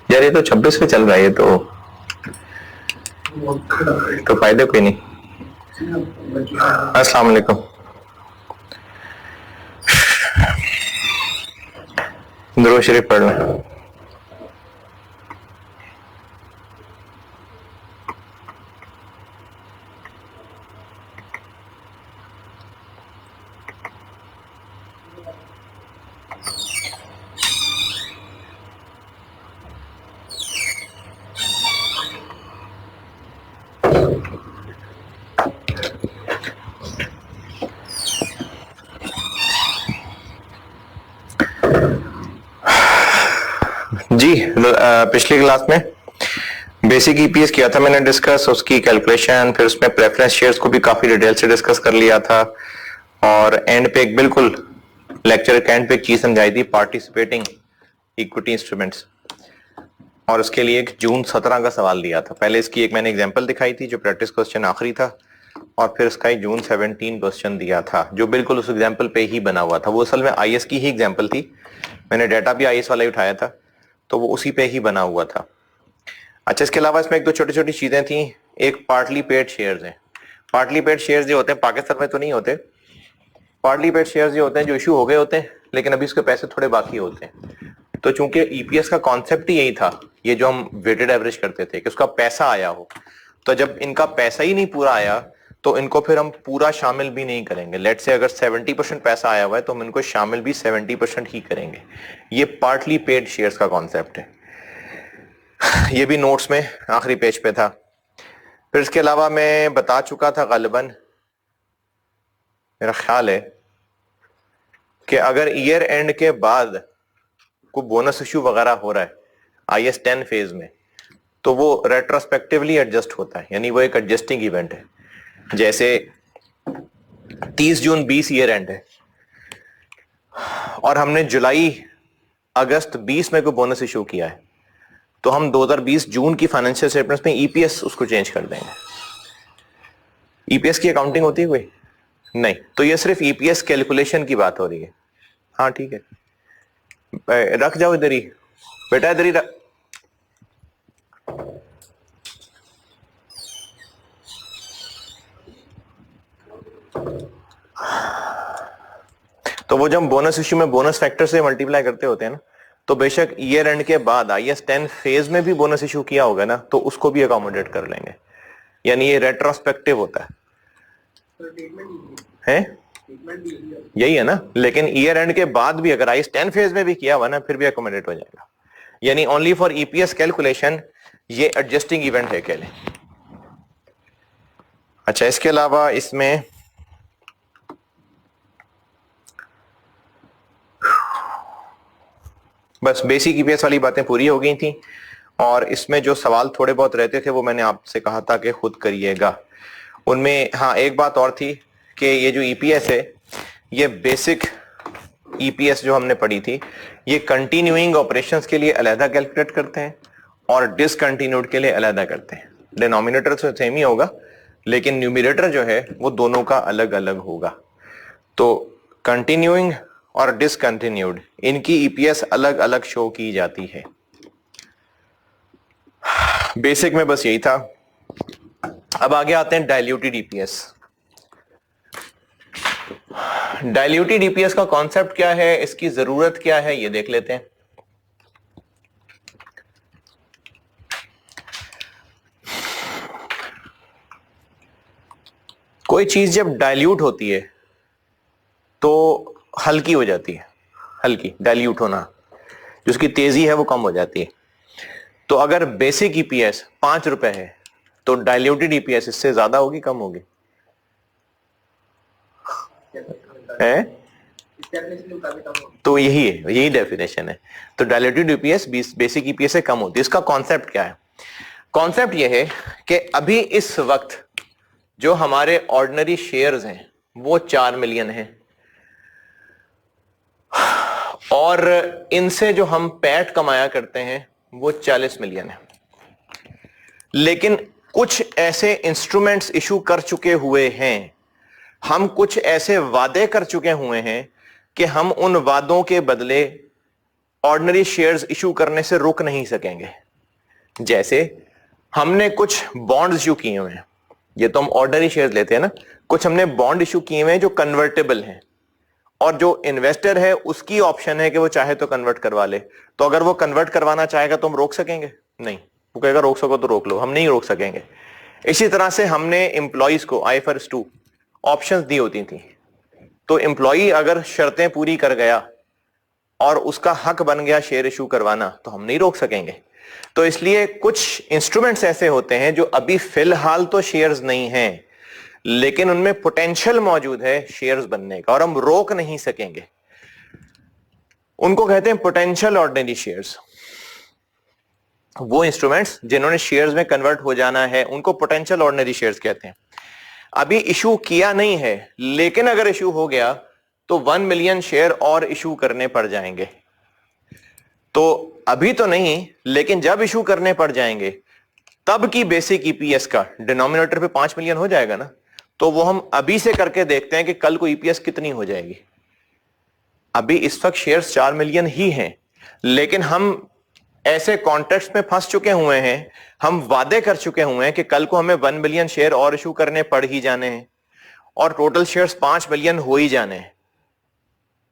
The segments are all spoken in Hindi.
यार ये तो 26 पे चल रहा है, ये तो फायदे कोई नहीं। अस्सलाम वालेकुम। दुरूद शरीफ पढ़ लें। जी पिछली क्लास में बेसिक ईपीएस किया था मैंने डिस्कस, उसकी कैलकुलेशन, फिर उसमें प्रेफरेंस शेयर्स को भी काफी डिटेल से डिस्कस कर लिया था, और एंड पे एक बिल्कुल लेक्चर के एंड पे एक चीज समझाई थी, पार्टिसिपेटिंग इक्विटी इंस्ट्रूमेंट्स, और उसके लिए एक जून 17 का सवाल दिया था। पहले इसकी एक मैंने एग्जांपल दिखाई थी जो प्रैक्टिस क्वेश्चन आखिरी था, और फिर इसका एक जून 17 क्वेश्चन दिया था जो बिल्कुल उस एग्जांपल पे ही बना हुआ था। वो असल में आईएस की ही एग्जांपल थी, मैंने डाटा भी आईएस वाला ही उठाया था, तो वो उसी पे ही बना हुआ था। अच्छा, इसके अलावा इसमें एक दो छोटी छोटी चीजें थी। एक पार्टली पेड शेयर्स हैं। पार्टली पेड शेयर्स जो होते हैं पाकिस्तान में तो नहीं होते। पार्टली पेड शेयर्स जो होते हैं जो इशू हो गए होते हैं लेकिन अभी उसके पैसे थोड़े बाकी होते हैं। तो चूंकि ईपीएस का कॉन्सेप्ट ही यही था, ये जो हम वेटेड एवरेज करते थे कि उसका पैसा आया हो, तो जब इनका पैसा ही नहीं पूरा आया तो इनको फिर हम पूरा शामिल भी नहीं करेंगे। लेट से अगर 70% पैसा आया हुआ है तो हम इनको शामिल भी 70% ही करेंगे। ये पार्टली पेड शेयर्स का कॉन्सेप्ट है। ये भी नोट्स में आखिरी पेज पे था। फिर इसके अलावा मैं बता चुका था गालिबन, मेरा ख्याल है कि अगर ईयर एंड के बाद कोई बोनस इश्यू वगैरह हो रहा है आईएस 10 फेज में, तो वो रेट्रोस्पेक्टिवली एडजस्ट होता है, यानी वो एक एडजस्टिंग इवेंट है। जैसे 30 जून 20 ईयर एंड है और हमने जुलाई अगस्त 20 में कोई बोनस इशू किया है, तो हम 2020 जून की फाइनेंशियल स्टेटमेंट्स में ईपीएस उसको चेंज कर देंगे। ईपीएस की अकाउंटिंग होती है कोई नहीं, तो ये सिर्फ ईपीएस कैलकुलेशन की बात हो रही है। हाँ ठीक है, रख जाओ इधर ही बेटा, इधर ही रख। तो वो जब बोनस इश्यू में बोनस फैक्टर से मल्टीप्लाई करते होते हैं ना, तो बेशक ईयर एंड के बाद आईएस 10 फेज में भी बोनस इशू किया होगा ना, तो उसको भी अकोमोडेट कर लेंगे, यानी ये रेट्रोस्पेक्टिव होता है यही है ना। लेकिन ईयर एंड के बाद भी अगर आईएस 10 फेज में भी किया हुआ ना, फिर भी अकोमोडेट हो जाएगा। यानी ओनली फॉर ईपीएस कैलकुलेशन ये एडजस्टिंग इवेंट है केले। अच्छा, इसके अलावा इसमें बस बेसिक ईपीएस वाली बातें पूरी हो गई थी, और इसमें जो सवाल थोड़े बहुत रहते थे वो मैंने आपसे कहा था कि खुद करिएगा। उनमें हाँ एक बात और थी कि ये जो ईपीएस है, ये बेसिक ईपीएस जो हमने पढ़ी थी, ये कंटिन्यूइंग ऑपरेशंस के लिए अलहदा कैलकुलेट करते हैं और डिसकंटिन्यूड के लिए अलहदा करते हैं। डिनोमिनेटर तो सेम ही होगा लेकिन न्यूमरेटर जो है वो दोनों का अलग अलग होगा। तो कंटिन्यूइंग और डिसकंटिन्यूड इनकी ईपीएस अलग अलग शो की जाती है। बेसिक में बस यही था। अब आगे आते हैं डाइल्यूटेड ईपीएस। डाइल्यूटेड ईपीएस का कॉन्सेप्ट क्या है, इसकी जरूरत क्या है, ये देख लेते हैं। कोई चीज जब डाइल्यूट होती है तो हल्की हो जाती है, हल्की डाइल्यूट होना, जिसकी तेजी है वो कम हो जाती है। तो अगर बेसिक ईपीएस 5 रुपए है तो डाइल्यूटेड ईपीएस इससे ज्यादा होगी कम होगी है? तो यही है, यही डेफिनेशन है। तो डाइल्यूटेड ईपीएस बेसिक ईपीएस से कम होती है। इसका कॉन्सेप्ट क्या है? कॉन्सेप्ट यह है कि अभी इस वक्त जो हमारे ऑर्डिनरी शेयर्स हैं वो 4 मिलियन हैं, और इनसे जो हम पैट कमाया करते हैं वो 40 मिलियन है। लेकिन कुछ ऐसे इंस्ट्रूमेंट्स इशू कर चुके हुए हैं, हम कुछ ऐसे वादे कर चुके हुए हैं कि हम उन वादों के बदले ऑर्डिनरी शेयर्स इशू करने से रोक नहीं सकेंगे। जैसे हमने कुछ बॉन्ड इशू किए हुए हैं, ये तो हम ऑर्डिनरी शेयर्स लेते हैं ना, कुछ हमने बॉन्ड इशू किए हुए हैं जो कन्वर्टेबल हैं, और जो इन्वेस्टर है उसकी ऑप्शन है कि वो चाहे तो कन्वर्ट करवा ले। तो अगर वो कन्वर्ट करवाना चाहेगा तो हम रोक सकेंगे? नहीं, वो कहेगा रोक सको तो रोक लो, हम नहीं रोक सकेंगे। इसी तरह से हमने एम्प्लॉइज को IFRS 2 ऑप्शंस दी होती थी, तो एम्प्लॉई अगर शर्तें पूरी कर गया और उसका हक बन गया शेयर इशू करवाना, तो हम नहीं रोक सकेंगे। तो इसलिए कुछ इंस्ट्रूमेंट्स ऐसे होते हैं जो अभी फिलहाल तो शेयर्स नहीं हैं, लेकिन उनमें पोटेंशियल मौजूद है शेयर्स बनने का, और हम रोक नहीं सकेंगे। उनको कहते हैं पोटेंशियल ऑर्डिनरी शेयर्स। वो इंस्ट्रूमेंट्स जिन्होंने शेयर्स में कन्वर्ट हो जाना है उनको पोटेंशियल ऑर्डिनरी शेयर्स कहते हैं। अभी इशू किया नहीं है, लेकिन अगर इशू हो गया तो 1 मिलियन शेयर और इशू करने पड़ जाएंगे। तो अभी तो नहीं, लेकिन जब इशू करने पड़ जाएंगे तब की बेसिक ईपीएस का डिनोमिनेटर पे 5 मिलियन हो जाएगा ना, तो वो हम अभी से करके देखते हैं कि कल को ईपीएस कितनी हो जाएगी। अभी इस वक्त शेयर्स 4 मिलियन ही हैं, लेकिन हम ऐसे कॉन्ट्रैक्ट्स में फंस चुके हुए हैं, हम वादे कर चुके हुए हैं कि कल को हमें 1 मिलियन शेयर और इशू करने पड़ ही जाने हैं, और टोटल शेयर्स 5 मिलियन हो ही जाने हैं।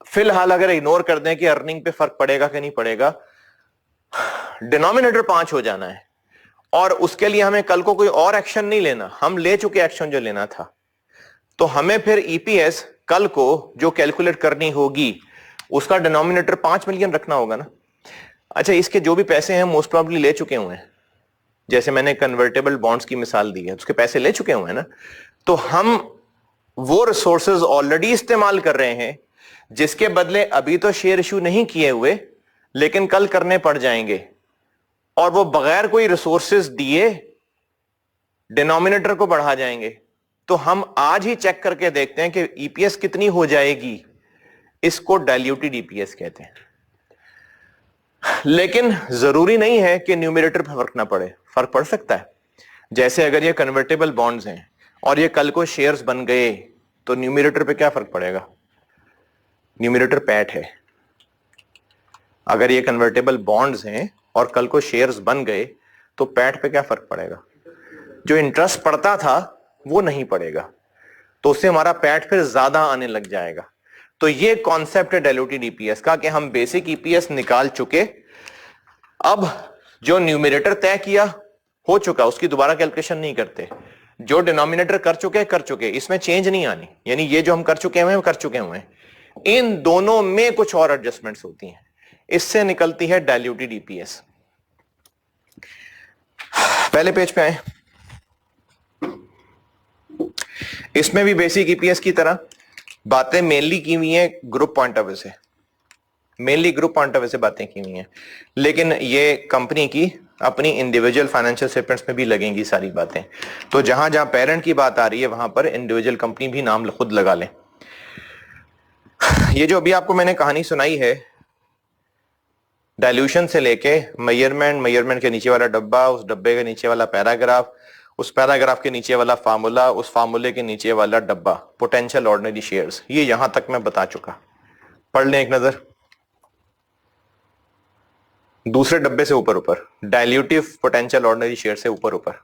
फिलहाल अगर इग्नोर कर दें कि अर्निंग पे फर्क पड़ेगा कि नहीं पड़ेगा, डिनोमिनेटर 5 हो जाना है, और उसके लिए हमें कल को कोई और एक्शन नहीं लेना, हम ले चुके एक्शन जो लेना था। तो हमें फिर ईपीएस कल को जो कैलकुलेट करनी होगी उसका डिनोमिनेटर 5 मिलियन रखना होगा ना। अच्छा, इसके जो भी पैसे हैं मोस्ट प्रोबेबली ले चुके हुए हैं, जैसे मैंने कन्वर्टेबल बॉन्ड्स की मिसाल दी है, उसके पैसे ले चुके हुए हैं ना। तो हम वो रिसोर्सेज ऑलरेडी इस्तेमाल कर रहे हैं जिसके बदले अभी तो शेयर इशू नहीं किए हुए, लेकिन कल करने पड़ जाएंगे, और वो बगैर कोई रिसोर्सेज दिए डिनोमिनेटर को बढ़ा जाएंगे। तो हम आज ही चेक करके देखते हैं कि ईपीएस कितनी हो जाएगी। इसको डाइल्यूटेड ईपीएस कहते हैं। लेकिन जरूरी नहीं है कि न्यूमरेटर पर फर्क ना पड़े, फर्क पड़ सकता है। जैसे अगर ये कन्वर्टेबल बॉन्ड्स हैं और ये कल को शेयर्स बन गए, तो न्यूमरेटर पे क्या फर्क पड़ेगा? न्यूमरेटर पैट है। अगर ये कन्वर्टेबल बॉन्ड्स हैं और कल को शेयर्स बन गए, तो पैट पे क्या फर्क पड़ेगा? जो इंटरेस्ट पड़ता था वो नहीं पड़ेगा, तो उससे हमारा पैट फिर ज्यादा आने लग जाएगा। तो ये कॉन्सेप्ट है डाइल्यूटेड ईपीएस का कि हम बेसिक ईपीएस निकाल चुके, अब जो न्यूमरेटर तय किया हो चुका, उसकी दोबारा कैलकुलेशन नहीं करते। जो डिनोमिनेटर कर चुके, इसमें चेंज नहीं आनी। यानी ये जो हम कर चुके हैं कर चुके हुए हैं, इन दोनों में कुछ और एडजस्टमेंट्स होती हैं, इससे निकलती है डाइल्यूटेड ईपीएस। पहले पेज पे आए। इसमें भी बेसिक ईपीएस की तरह बातें मेनली की हुई हैं ग्रुप पॉइंट ऑफ व्यू से, mainly group point of view से बातें की हुई हैं, लेकिन ये कंपनी की अपनी इंडिविजुअल फाइनेंशियल स्टेटमेंट्स में भी लगेंगी सारी बातें। तो जहां जहां पेरेंट की बात आ रही है वहां पर इंडिविजुअल कंपनी भी नाम खुद लगा लें। ये जो अभी आपको मैंने कहानी सुनाई है, डाइल्यूशन से लेके मेजरमेंट के नीचे वाला डब्बा, उस डब्बे के नीचे वाला पैराग्राफ, उस पैराग्राफ के नीचे वाला फार्मूला, उस फार्मूले के नीचे वाला डब्बा, पोटेंशियल ऑर्डिनरी शेयर्स, ये यहां तक मैं बता चुका। पढ़ लें एक नजर। दूसरे डब्बे से ऊपर ऊपर, डाइल्यूटिव पोटेंशियल ऑर्डिनरी शेयर से ऊपर ऊपर।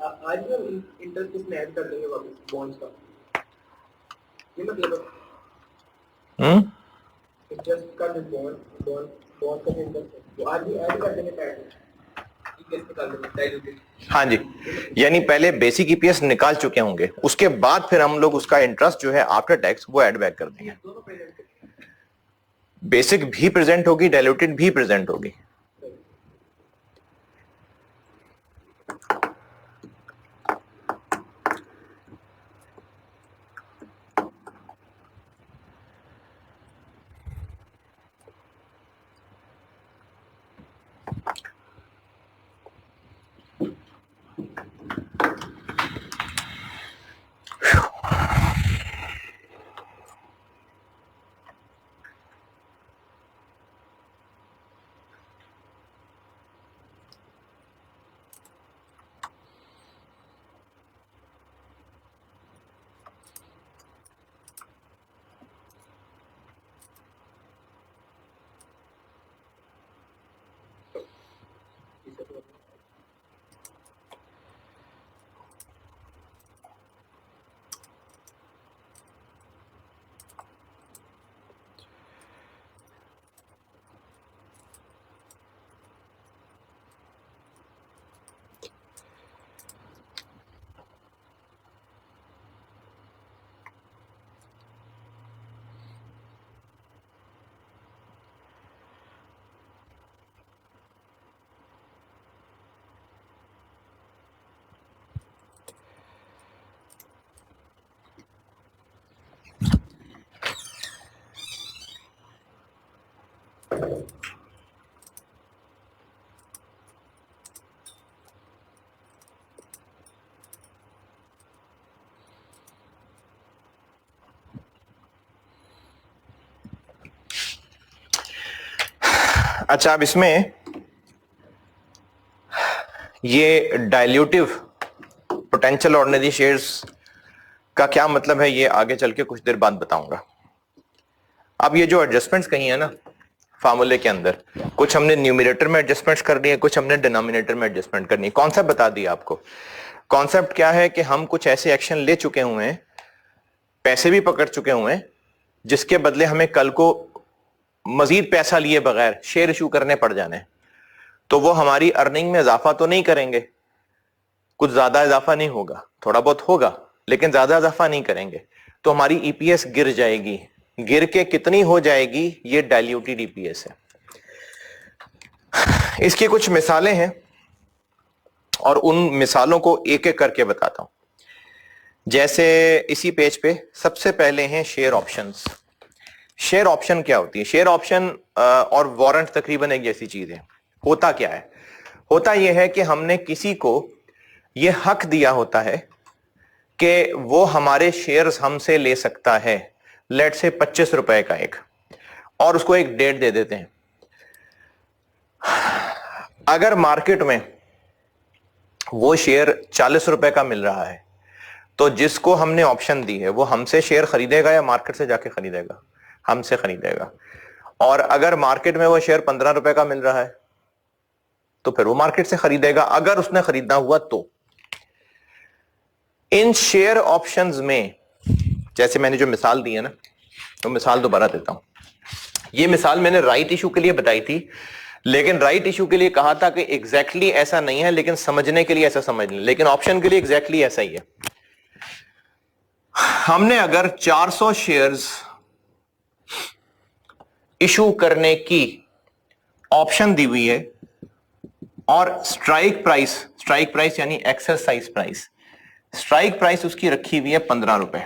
आज हम इंटरेस्ट इसमें ऐड कर देंगे वापस बॉन्ड्स का, ये मतलब जस्ट का जो बॉन्ड बॉन्ड बॉन्ड का जो इंटरेस्ट है वो आज भी ऐड कर देंगे पैड में ईपीएस निकाल देंगे डाइल्यूटेड। हाँ जी, यानी पहले बेसिक ईपीएस निकाल चुके होंगे, उसके बाद फिर हम लोग उसका इंटरेस्ट जो है आफ्टर टैक्स वो ऐड बैक कर देंगे। दोनों प्रेजेंट बेसिक भी प्रेजेंट होगी, डाइल्यूटेड भी प्रेजेंट होगी। अच्छा, अब इसमें ये डाइल्यूटिव पोटेंशियल ऑर्डिनरी शेयर्स का क्या मतलब है, ये आगे चल के कुछ देर बाद बताऊंगा। अब ये जो एडजस्टमेंट्स कही है ना फार्मूले के अंदर, कुछ हमने न्यूमरेटर में एडजस्टमेंट्स करनी है, कुछ हमने डिनोमिनेटर में एडजस्टमेंट करनी है। कॉन्सेप्ट बता दिया आपको। कॉन्सेप्ट क्या है कि हम कुछ ऐसे एक्शन ले चुके हुए हैं, पैसे भी पकड़ चुके हुए हैं, जिसके बदले हमें कल को मजीद पैसा लिए बगैर शेयर इशू करने पड़ जाने, तो वो हमारी अर्निंग में इजाफा तो नहीं करेंगे, कुछ ज्यादा इजाफा नहीं होगा, थोड़ा बहुत होगा लेकिन ज्यादा इजाफा नहीं करेंगे, तो हमारी ईपीएस गिर जाएगी। गिर के कितनी हो जाएगी, ये डाइल्यूटेड ईपीएस है। इसकी कुछ मिसालें हैं और उन मिसालों को एक एक करके बताता हूं। जैसे इसी पेज पे सबसे पहले हैं शेयर ऑप्शंस। शेयर ऑप्शन क्या होती है? शेयर ऑप्शन और वारंट तकरीबन एक जैसी चीज है। होता क्या है? होता यह है कि हमने किसी को यह हक दिया होता है कि वो हमारे शेयर्स हमसे ले सकता है, लेट से 25 रुपए का एक, और उसको एक डेट दे देते हैं। अगर मार्केट में वो शेयर 40 रुपए का मिल रहा है, तो जिसको हमने ऑप्शन दी है वो हमसे शेयर खरीदेगा या मार्केट से जाके खरीदेगा? हमसे खरीदेगा। और अगर मार्केट में वो शेयर 15 रुपए का मिल रहा है तो फिर वो मार्केट से खरीदेगा, अगर उसने खरीदना हुआ तो। इन शेयर ऑप्शंस में जैसे मैंने जो मिसाल दी है ना, तो मिसाल दोबारा देता हूं। ये मिसाल मैंने राइट इशू के लिए बताई थी, लेकिन राइट इशू के लिए कहा था कि एग्जैक्टली ऐसा नहीं है, लेकिन समझने के लिए ऐसा समझ लें। लेकिन ऑप्शन के लिए एग्जैक्टली ऐसा ही है। हमने अगर 400 शेयर्स इशू करने की ऑप्शन दी हुई है और स्ट्राइक प्राइस यानी एक्सरसाइज प्राइस, स्ट्राइक प्राइस उसकी रखी हुई है 15 रुपए।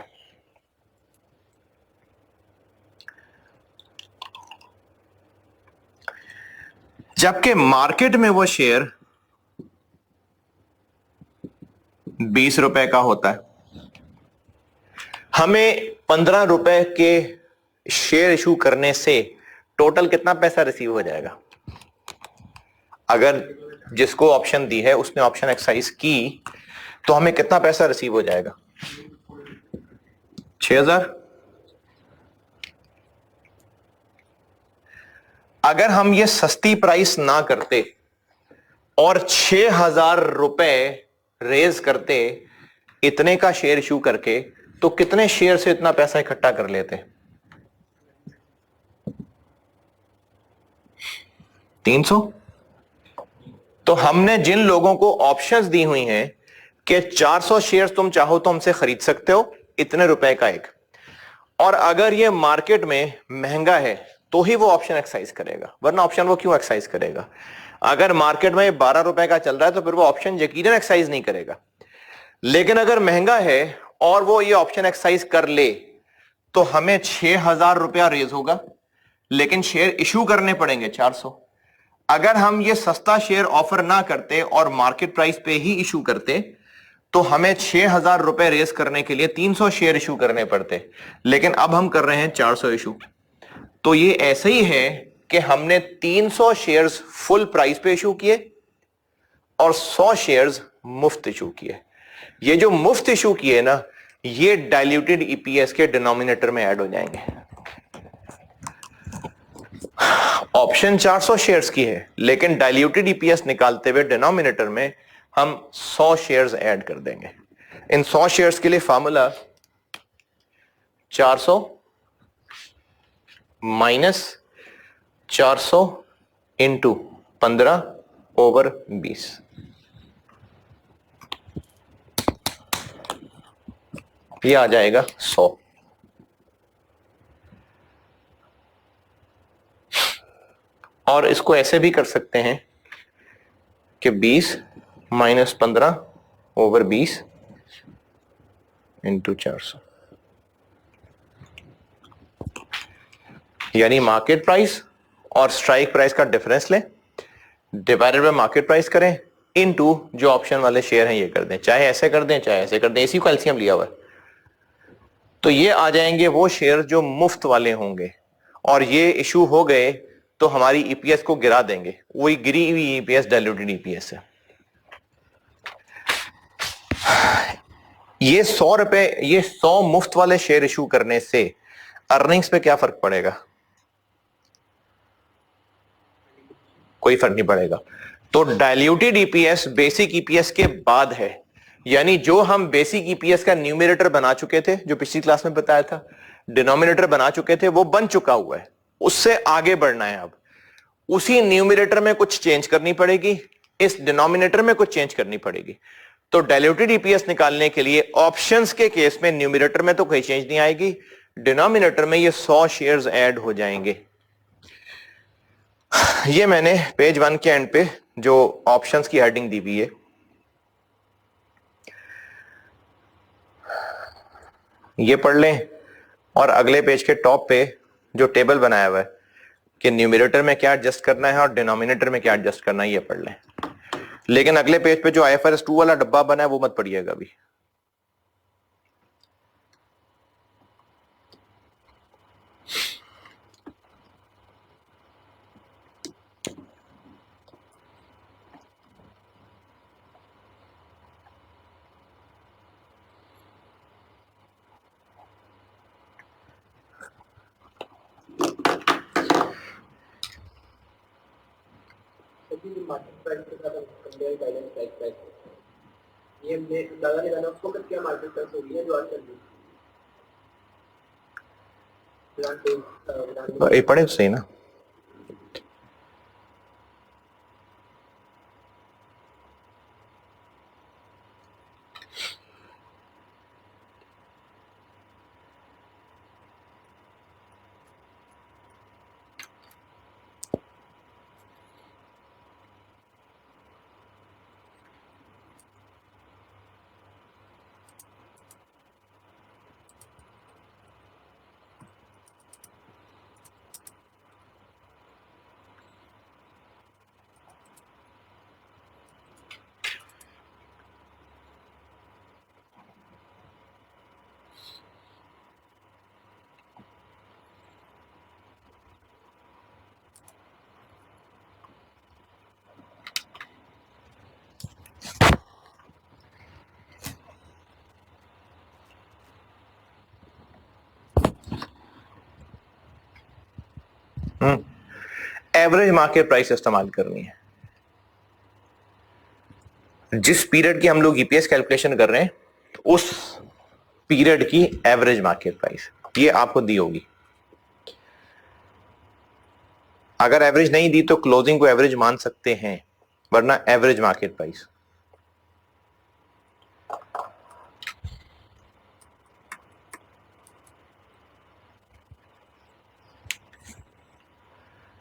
जबकि मार्केट में वो शेयर 20 रुपए का होता है। हमें 15 रुपए के शेयर इशू करने से टोटल कितना पैसा रिसीव हो जाएगा? अगर जिसको ऑप्शन दी है उसने ऑप्शन एक्सरसाइज की तो हमें कितना पैसा रिसीव हो जाएगा? 6000। अगर हम ये सस्ती प्राइस ना करते और 6000 रुपए रेज करते इतने का शेयर इशू करके, तो कितने शेयर से इतना पैसा इकट्ठा कर लेते? 300। तो हमने जिन लोगों को ऑप्शंस दी हुई हैं कि 400 शेयर्स तुम चाहो तो हमसे खरीद सकते हो इतने रुपए का एक, और अगर ये मार्केट में महंगा है तो ही वो ऑप्शन एक्सरसाइज करेगा, वरना ऑप्शन वो क्यों एक्सरसाइज करेगा? अगर मार्केट में 12 रुपए का चल रहा है तो फिर वो ऑप्शन यकीनन एक्सरसाइज नहीं करेगा। लेकिन अगर महंगा है और वो ये ऑप्शन एक्सरसाइज कर ले तो हमें 6,000 रुपया रेज होगा, लेकिन शेयर इशू करने पड़ेंगे 400। अगर हम ये सस्ता शेयर ऑफर ना करते और मार्केट प्राइस पे ही इशू करते तो हमें 6,000 रुपए रेज करने के लिए 300 शेयर इशू करने पड़ते, लेकिन अब हम कर रहे हैं 400 इशू। तो ये ऐसे ही है कि हमने 300 शेयर्स फुल प्राइस पे इशू किए और 100 शेयर्स मुफ्त इशू किए। ये जो मुफ्त इशू किए ना, ये डाइल्यूटेड ईपीएस के डिनोमिनेटर में ऐड हो जाएंगे। ऑप्शन 400 शेयर्स की है, लेकिन डाइल्यूटेड ईपीएस निकालते हुए डिनोमिनेटर में हम 100 शेयर्स ऐड कर देंगे। इन 100 शेयर्स के लिए फॉर्मूला 400 माइनस 400 इंटू 15/20। ये आ जाएगा 100। और इसको ऐसे भी कर सकते हैं कि 20 माइनस 15/20 इंटू 400, यानी मार्केट प्राइस और स्ट्राइक प्राइस का डिफरेंस लें, डिवाइडेड बाय मार्केट प्राइस करें, इनटू जो ऑप्शन वाले शेयर हैं ये कर दें, चाहे ऐसे कर दें चाहे ऐसे कर दें, इसी को एलसीएम लिया हुआ है। तो ये आ जाएंगे वो शेयर जो मुफ्त वाले होंगे, और ये इशू हो गए तो हमारी ईपीएस को गिरा देंगे। वही गिरी हुई ईपीएस डाइल्यूटेड ईपीएस है। ये 100 रुपए, ये 100 मुफ्त वाले शेयर इशू करने से अर्निंग्स पे क्या फर्क पड़ेगा? कोई फर्क नहीं पड़ेगा। तो डाइल्यूटेड ईपीएस बेसिक ईपीएस के बाद है, यानी जो हम बेसिक ईपीएस का न्यूमरेटर बना चुके थे, जो पिछली क्लास में बताया था, डिनोमिनेटर बना चुके थे, वो बन चुका हुआ है, उससे आगे बढ़ना है। अब उसी न्यूमरेटर में कुछ चेंज करनी पड़ेगी, इस डिनोमिनेटर में कुछ चेंज करनी पड़ेगी। तो डाइल्यूटेड ईपीएस निकालने के लिए ऑप्शंस के केस में न्यूमरेटर में तो कोई चेंज नहीं आएगी, डिनोमिनेटर में ये 100 शेयर्स ऐड हो जाएंगे। ये मैंने पेज 1 के एंड पे जो ऑप्शंस की हेडिंग दी हुई है, ये पढ़ लें, और अगले पेज के टॉप पे जो टेबल बनाया हुआ है कि न्यूमरेटर में क्या एडजस्ट करना है और डिनोमिनेटर में क्या एडजस्ट करना है, ये पढ़ लें। लेकिन अगले पेज पे जो IFRS 2 वाला डब्बा बना है वो मत पढ़िएगा अभी। मार्केट प्राइस के साथ कंपेयर गाइडेंस प्राइस, ये हमने ज्यादा लगाना, उसको कब क्या मार्केट प्राइस हो रही है जो आज चल रही है। ये पढ़े सही ना? एवरेज मार्केट प्राइस इस्तेमाल करनी है। जिस पीरियड की हम लोग ईपीएस कैलकुलेशन कर रहे हैं उस पीरियड की एवरेज मार्केट प्राइस ये आपको दी होगी। अगर एवरेज नहीं दी तो क्लोजिंग को एवरेज मान सकते हैं, वरना एवरेज मार्केट प्राइस।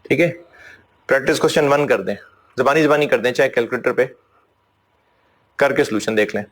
ठीक है, प्रैक्टिस क्वेश्चन 1 कर दें, जबानी जबानी कर दें, चाहे कैलकुलेटर पे करके सॉल्यूशन देख लें।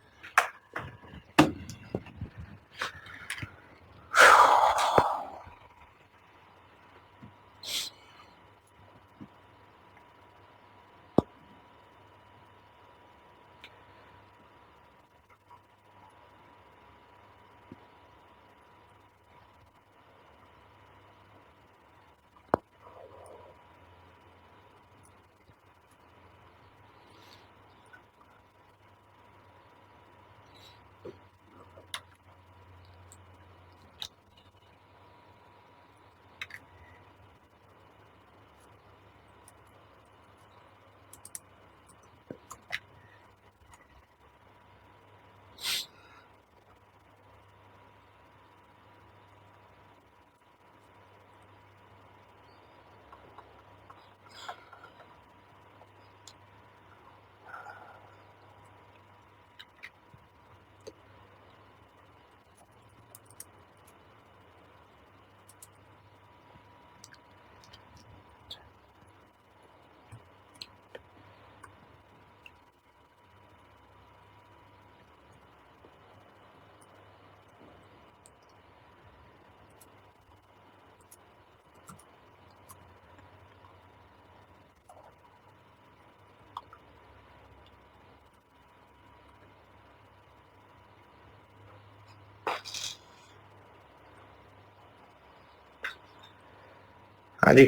हाँ जी,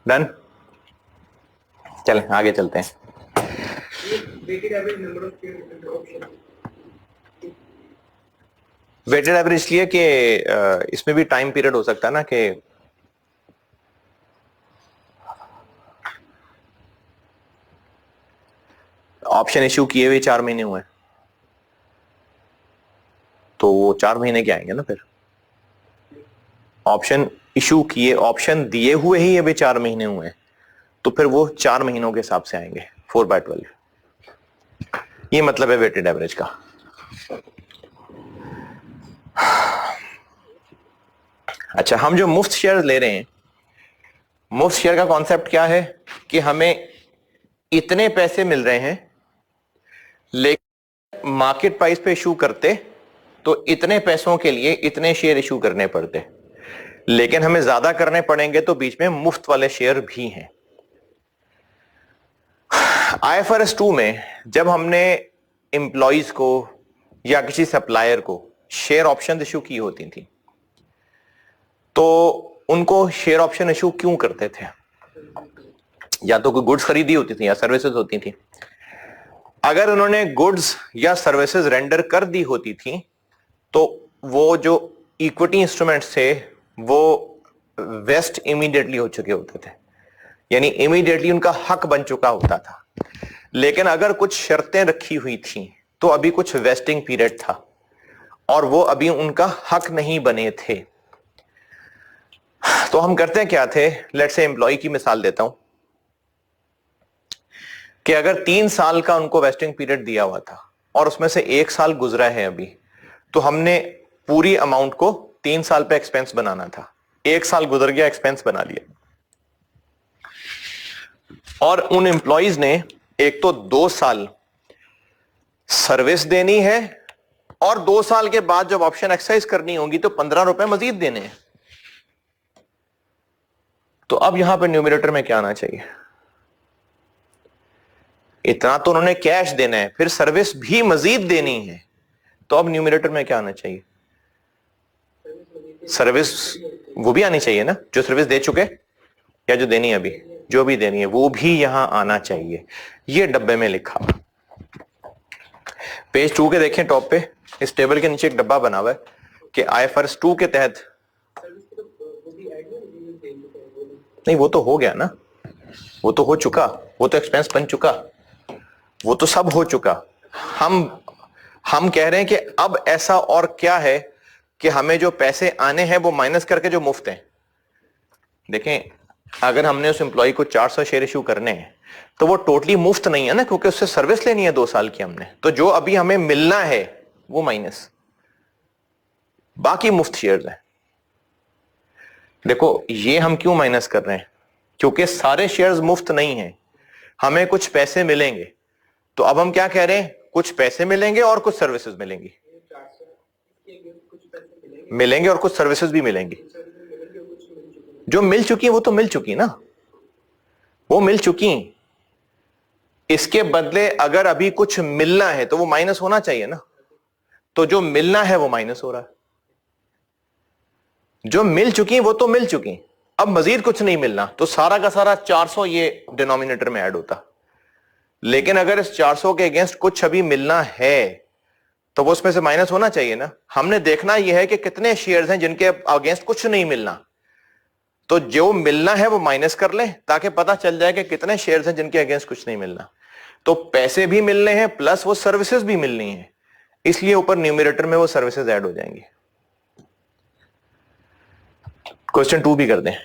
डन। चलें आगे चलते हैं। Weighted average number of share option, weighted average इसलिए कि इसमें भी टाइम पीरियड हो सकता है ना, कि ऑप्शन इश्यू किए हुए 4 महीने हुए तो वो 4 महीने के आएंगे ना, फिर ऑप्शन इशू किए, ऑप्शन दिए हुए ही अभी 4 महीने हुए हैं, तो फिर वो 4 महीनों के हिसाब से आएंगे 4/12। ये मतलब है वेटेड एवरेज का। अच्छा, हम जो मुफ्त शेयर ले रहे हैं, मुफ्त शेयर का कॉन्सेप्ट क्या है कि हमें इतने पैसे मिल रहे हैं, लेकिन मार्केट प्राइस पे इशू करते तो इतने पैसों के लिए इतने शेयर इशू करने पड़ते, लेकिन हमें ज्यादा करने पड़ेंगे तो बीच में मुफ्त वाले शेयर भी हैं। IFRS 2 में जब हमने एम्प्लॉइज को या किसी सप्लायर को शेयर ऑप्शन इशू की होती थी, तो उनको शेयर ऑप्शन इशू क्यों करते थे? या तो कोई गुड्स खरीदी होती थी या सर्विसेज होती थी। अगर उन्होंने गुड्स या सर्विसेज रेंडर कर दी होती थी तो वो जो इक्विटी इंस्ट्रूमेंट्स थे वो वेस्ट इमीडिएटली हो चुके होते थे, यानी इमीडिएटली उनका हक बन चुका होता था। लेकिन अगर कुछ शर्तें रखी हुई थी तो अभी कुछ वेस्टिंग पीरियड था और वो अभी उनका हक नहीं बने थे। तो हम करते क्या थे, लेट्स से एम्प्लॉय की मिसाल देता हूं कि अगर 3 साल का उनको वेस्टिंग पीरियड दिया हुआ था और उसमें से 1 साल गुजरा है अभी, तो हमने पूरी अमाउंट को 3 साल पे एक्सपेंस बनाना था। 1 साल गुजर गया, एक्सपेंस बना लिया। और उन एम्प्लॉइज ने एक तो 2 साल सर्विस देनी है और 2 साल के बाद जब ऑप्शन एक्सरसाइज करनी होगी तो 15 रुपए मजीद देने हैं। तो अब यहां पर न्यूमरेटर में क्या आना चाहिए? इतना तो उन्होंने कैश देना है, फिर सर्विस भी मजीद देनी है, तो अब न्यूमरेटर में क्या आना चाहिए? सर्विस वो भी आनी चाहिए ना, जो सर्विस दे चुके या जो देनी है अभी, जो भी देनी है वो भी यहां आना चाहिए। ये डब्बे में लिखा, पेज 2 के देखें टॉप पे, इस टेबल के नीचे एक डब्बा बना हुआ है कि IFRS 2 के तहत। नहीं, वो तो हो गया ना, वो तो हो चुका, वो तो एक्सपेंस बन चुका, वो तो सब हो चुका। हम कह रहे हैं कि अब ऐसा और क्या है कि हमें जो पैसे आने हैं वो माइनस करके जो मुफ्त हैं। देखें, अगर हमने उस एम्प्लॉय को 400 शेयर इशू करने हैं तो वो टोटली मुफ्त नहीं है ना, क्योंकि उससे सर्विस लेनी है 2 साल की हमने, तो जो अभी हमें मिलना है वो माइनस, बाकी मुफ्त शेयर्स हैं। देखो ये हम क्यों माइनस कर रहे हैं, क्योंकि सारे शेयर्स मुफ्त नहीं हैं, हमें कुछ पैसे मिलेंगे। तो अब हम क्या कह रहे हैं, कुछ पैसे मिलेंगे और कुछ सर्विसेज मिलेंगी, 400 इसके अगेंस्ट कुछ पैसे मिलेंगे और कुछ सर्विसेज भी मिलेंगी। मिलेंगे और कुछ मिल चुके हैं। जो मिल चुकी है वो तो मिल चुकी ना, वो मिल चुकी। इसके बदले अगर अभी कुछ मिलना है तो वो माइनस होना चाहिए ना, तो जो मिलना है वो माइनस हो रहा है। जो मिल चुकी वो तो मिल चुकी, अब मजीद कुछ नहीं मिलना, तो सारा का सारा 400 ये डिनोमिनेटर में ऐड होता। लेकिन अगर इस 400 के अगेंस्ट कुछ अभी मिलना है तो वो उसमें से माइनस होना चाहिए ना। हमने देखना यह है कि कितने शेयर्स हैं जिनके अगेंस्ट कुछ नहीं मिलना, तो जो मिलना है वो माइनस कर लें ताकि पता चल जाए कि कितने शेयर्स हैं जिनके अगेंस्ट कुछ नहीं मिलना। तो पैसे भी मिलने हैं प्लस वो सर्विसेज भी मिलनी है, इसलिए ऊपर न्यूमरेटर में वो सर्विसेज ऐड हो जाएंगी। क्वेश्चन 2 भी कर दें।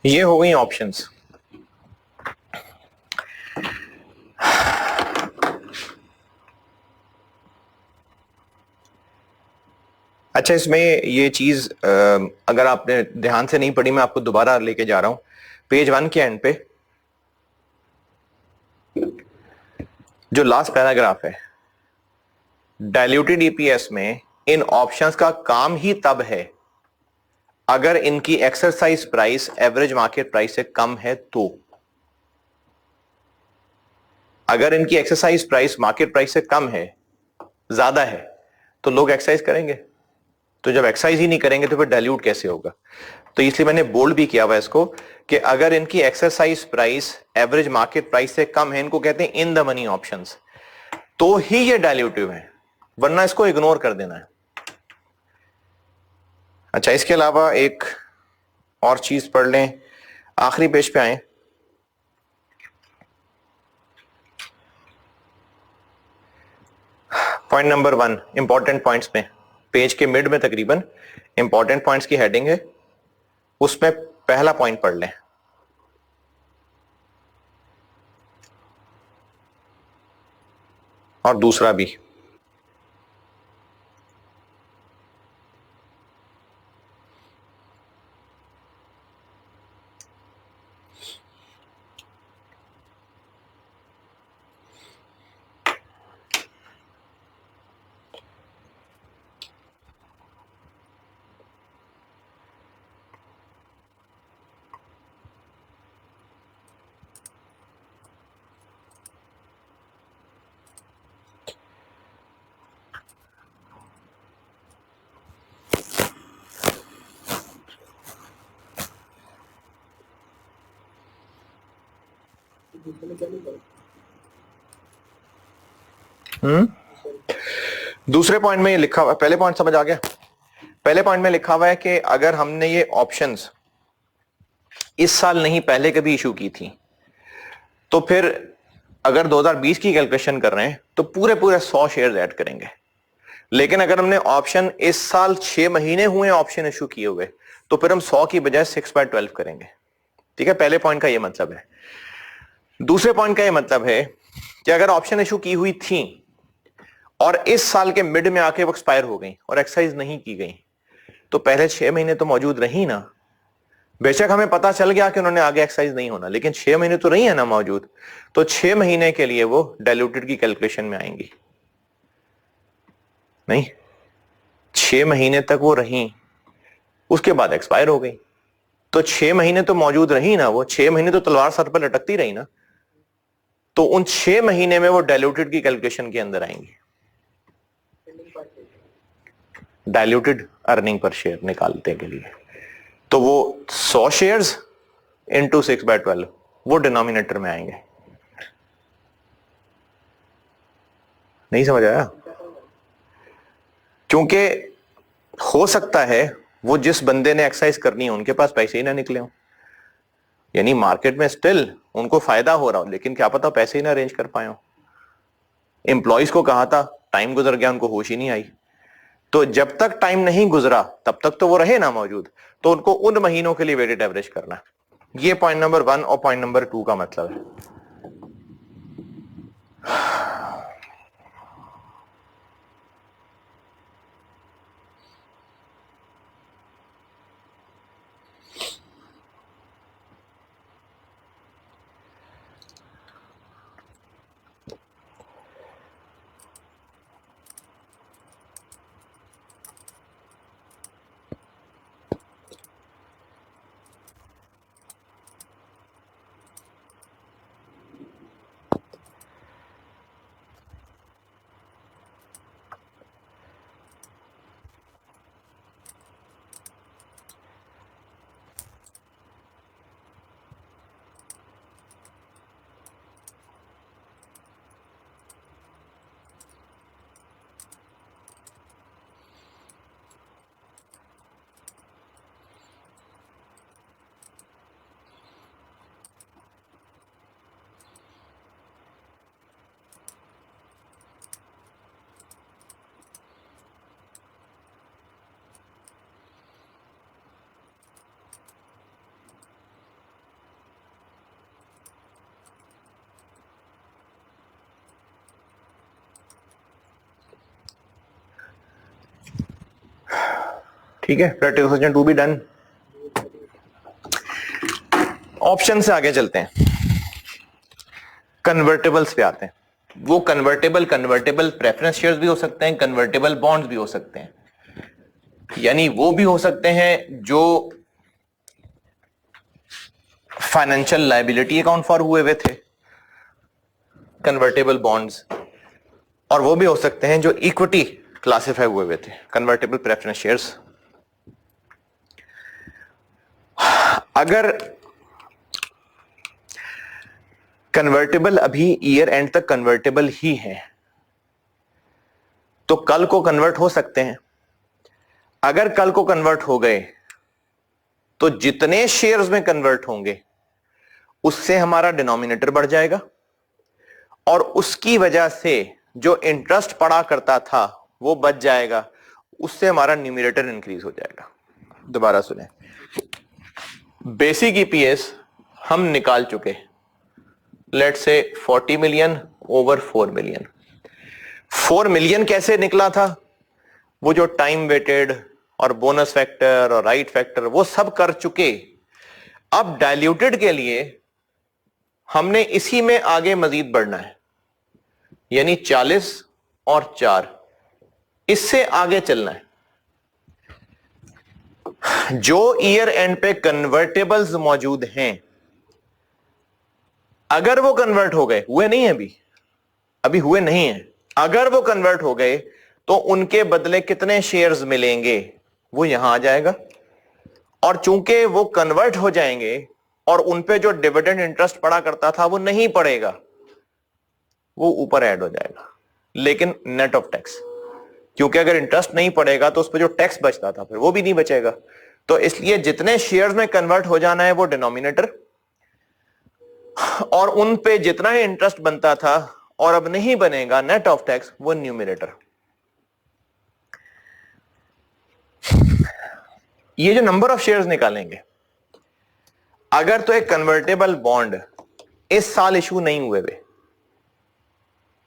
ये हो गई ऑप्शंस। अच्छा, इसमें ये चीज अगर आपने ध्यान से नहीं पढ़ी, मैं आपको दोबारा लेके जा रहा हूं पेज 1 के एंड पे, जो लास्ट पैराग्राफ है। डाइल्यूटेड ईपीएस में इन ऑप्शंस का काम ही तब है अगर इनकी exercise price average market price से कम है तो। अगर इनकी एक्सरसाइज प्राइस मार्केट प्राइस से कम है, ज्यादा है, तो लोग एक्सरसाइज करेंगे। तो जब एक्सरसाइज ही नहीं करेंगे तो फिर डाइल्यूट कैसे होगा। तो इसलिए मैंने बोल्ड भी किया हुआ इसको कि अगर इनकी exercise price average market price से कम है, इनको कहते हैं इन द मनी ऑप्शंस, तो ही ये डाइल्यूटिव है, वरना इसको इग्नोर कर देना है। अच्छा, इसके अलावा एक और चीज पढ़ लें, आखिरी पेज पे आए। पॉइंट नंबर 1, इंपॉर्टेंट पॉइंट्स में, पेज के मिड में तकरीबन इंपॉर्टेंट पॉइंट्स की हेडिंग है, उसमें पहला पॉइंट पढ़ लें। और दूसरा भी। दूसरे में क्या नहीं करें? दूसरे पॉइंट में ये लिखा हुआ, पहले पॉइंट समझ आ गया? पहले पॉइंट में लिखा हुआ है कि अगर हमने ये ऑप्शंस इस साल नहीं पहले कभी इशू की थी, तो फिर अगर 2020 की कैलकुलेशन कर रहे हैं तो पूरे पूरे 100 शेयर्स ऐड करेंगे। लेकिन अगर हमने ऑप्शन इस साल 6 महीने हुए ऑप्शन इशू किए हुए, तो फिर हम 100 की बजाय 6/12 करेंगे। ठीक है, पहले पॉइंट का ये मतलब है। दूसरे पॉइंट का ये मतलब है कि अगर ऑप्शन इशू की हुई थी और इस साल के मिड में आके वो एक्सपायर हो गई और एक्सरसाइज नहीं की गई, तो पहले 6 महीने तो मौजूद रही ना। बेशक हमें पता चल गया कि उन्होंने आगे एक्सरसाइज नहीं होना, लेकिन 6 महीने तो रही है ना मौजूद, तो 6 महीने के लिए वो डाइल्यूटेड की कैलकुलेशन में आएंगी। नहीं, 6 महीने तक वो रही, उसके बाद एक्सपायर हो गई, तो 6 महीने तो मौजूद रही ना, वो 6 महीने तो तलवार सर पर लटकती रही ना, तो उन 6 महीने में वो डाइल्यूटेड की कैलकुलेशन के अंदर आएंगी। डाइल्यूटेड अर्निंग पर शेयर निकालने के लिए तो वो 100 शेयर्स इंटू 6/12 वो डिनोमिनेटर में आएंगे। नहीं समझ आया? क्योंकि हो सकता है वो जिस बंदे ने एक्सरसाइज करनी है उनके पास पैसे ही ना निकले हो, यानी मार्केट में स्टिल उनको फायदा हो रहा हो, लेकिन क्या पता पैसे ही ना अरेंज कर पाए हो। एम्प्लॉइज को कहा था, टाइम गुजर गया, उनको होश ही नहीं आई। तो जब तक टाइम नहीं गुजरा तब तक तो वो रहे ना मौजूद, तो उनको उन महीनों के लिए वेटेड एवरेज करना है। ये पॉइंट नंबर 1 और पॉइंट नंबर 2 का मतलब है। ठीक है, प्रैक्टिकल 2 भी डन। ऑप्शन से आगे चलते हैं, कन्वर्टेबल्स पे आते हैं। वो कन्वर्टेबल प्रेफरेंस शेयर्स भी हो सकते हैं, कन्वर्टेबल बॉन्ड्स भी हो सकते हैं, यानी वो भी हो सकते हैं जो फाइनेंशियल लायबिलिटी अकाउंट फॉर हुए हुए थे, कन्वर्टेबल बॉन्ड्स, और वो भी हो सकते हैं जो इक्विटी क्लासिफाई हुए हुए थे, कन्वर्टेबल प्रेफरेंस शेयर्स। अगर कन्वर्टेबल अभी ईयर एंड तक कन्वर्टेबल ही है तो कल को कन्वर्ट हो सकते हैं। अगर कल को कन्वर्ट हो गए तो जितने शेयर्स में कन्वर्ट होंगे उससे हमारा डिनोमिनेटर बढ़ जाएगा और उसकी वजह से जो इंटरेस्ट पड़ा करता था वो बच जाएगा, उससे हमारा न्यूमरेटर इंक्रीज हो जाएगा। दोबारा सुने, बेसिक ईपीएस हम निकाल चुके, let's say 40 million over 4 million. 4 million कैसे निकला था? वो जो टाइम वेटेड और बोनस फैक्टर और राइट फैक्टर वो सब कर चुके। अब डाइल्यूटेड के लिए हमने इसी में आगे मजीद बढ़ना है, यानी 40 और 4, इससे आगे चलना है। जो ईयर एंड पे कन्वर्टेबल्स मौजूद हैं, अगर वो कन्वर्ट हो गए, हुए नहीं है अभी हुए नहीं है, अगर वो कन्वर्ट हो गए तो उनके बदले कितने शेयर्स मिलेंगे वो यहां आ जाएगा। और चूंकि वो कन्वर्ट हो जाएंगे और उनपे जो डिविडेंड इंटरेस्ट पड़ा करता था वो नहीं पड़ेगा, वो ऊपर ऐड हो जाएगा, लेकिन नेट ऑफ टैक्स, क्योंकि अगर इंटरेस्ट नहीं पड़ेगा तो उस पर जो टैक्स बचता था फिर वो भी नहीं बचेगा। तो इसलिए जितने शेयर्स में कन्वर्ट हो जाना है वो डिनोमिनेटर, और उन पे जितना ही इंटरेस्ट बनता था और अब नहीं बनेगा नेट ऑफ टैक्स, वो न्यूमिनेटर। ये जो नंबर ऑफ शेयर्स निकालेंगे, अगर तो एक कन्वर्टेबल बॉन्ड इस साल इशू नहीं हुए वे,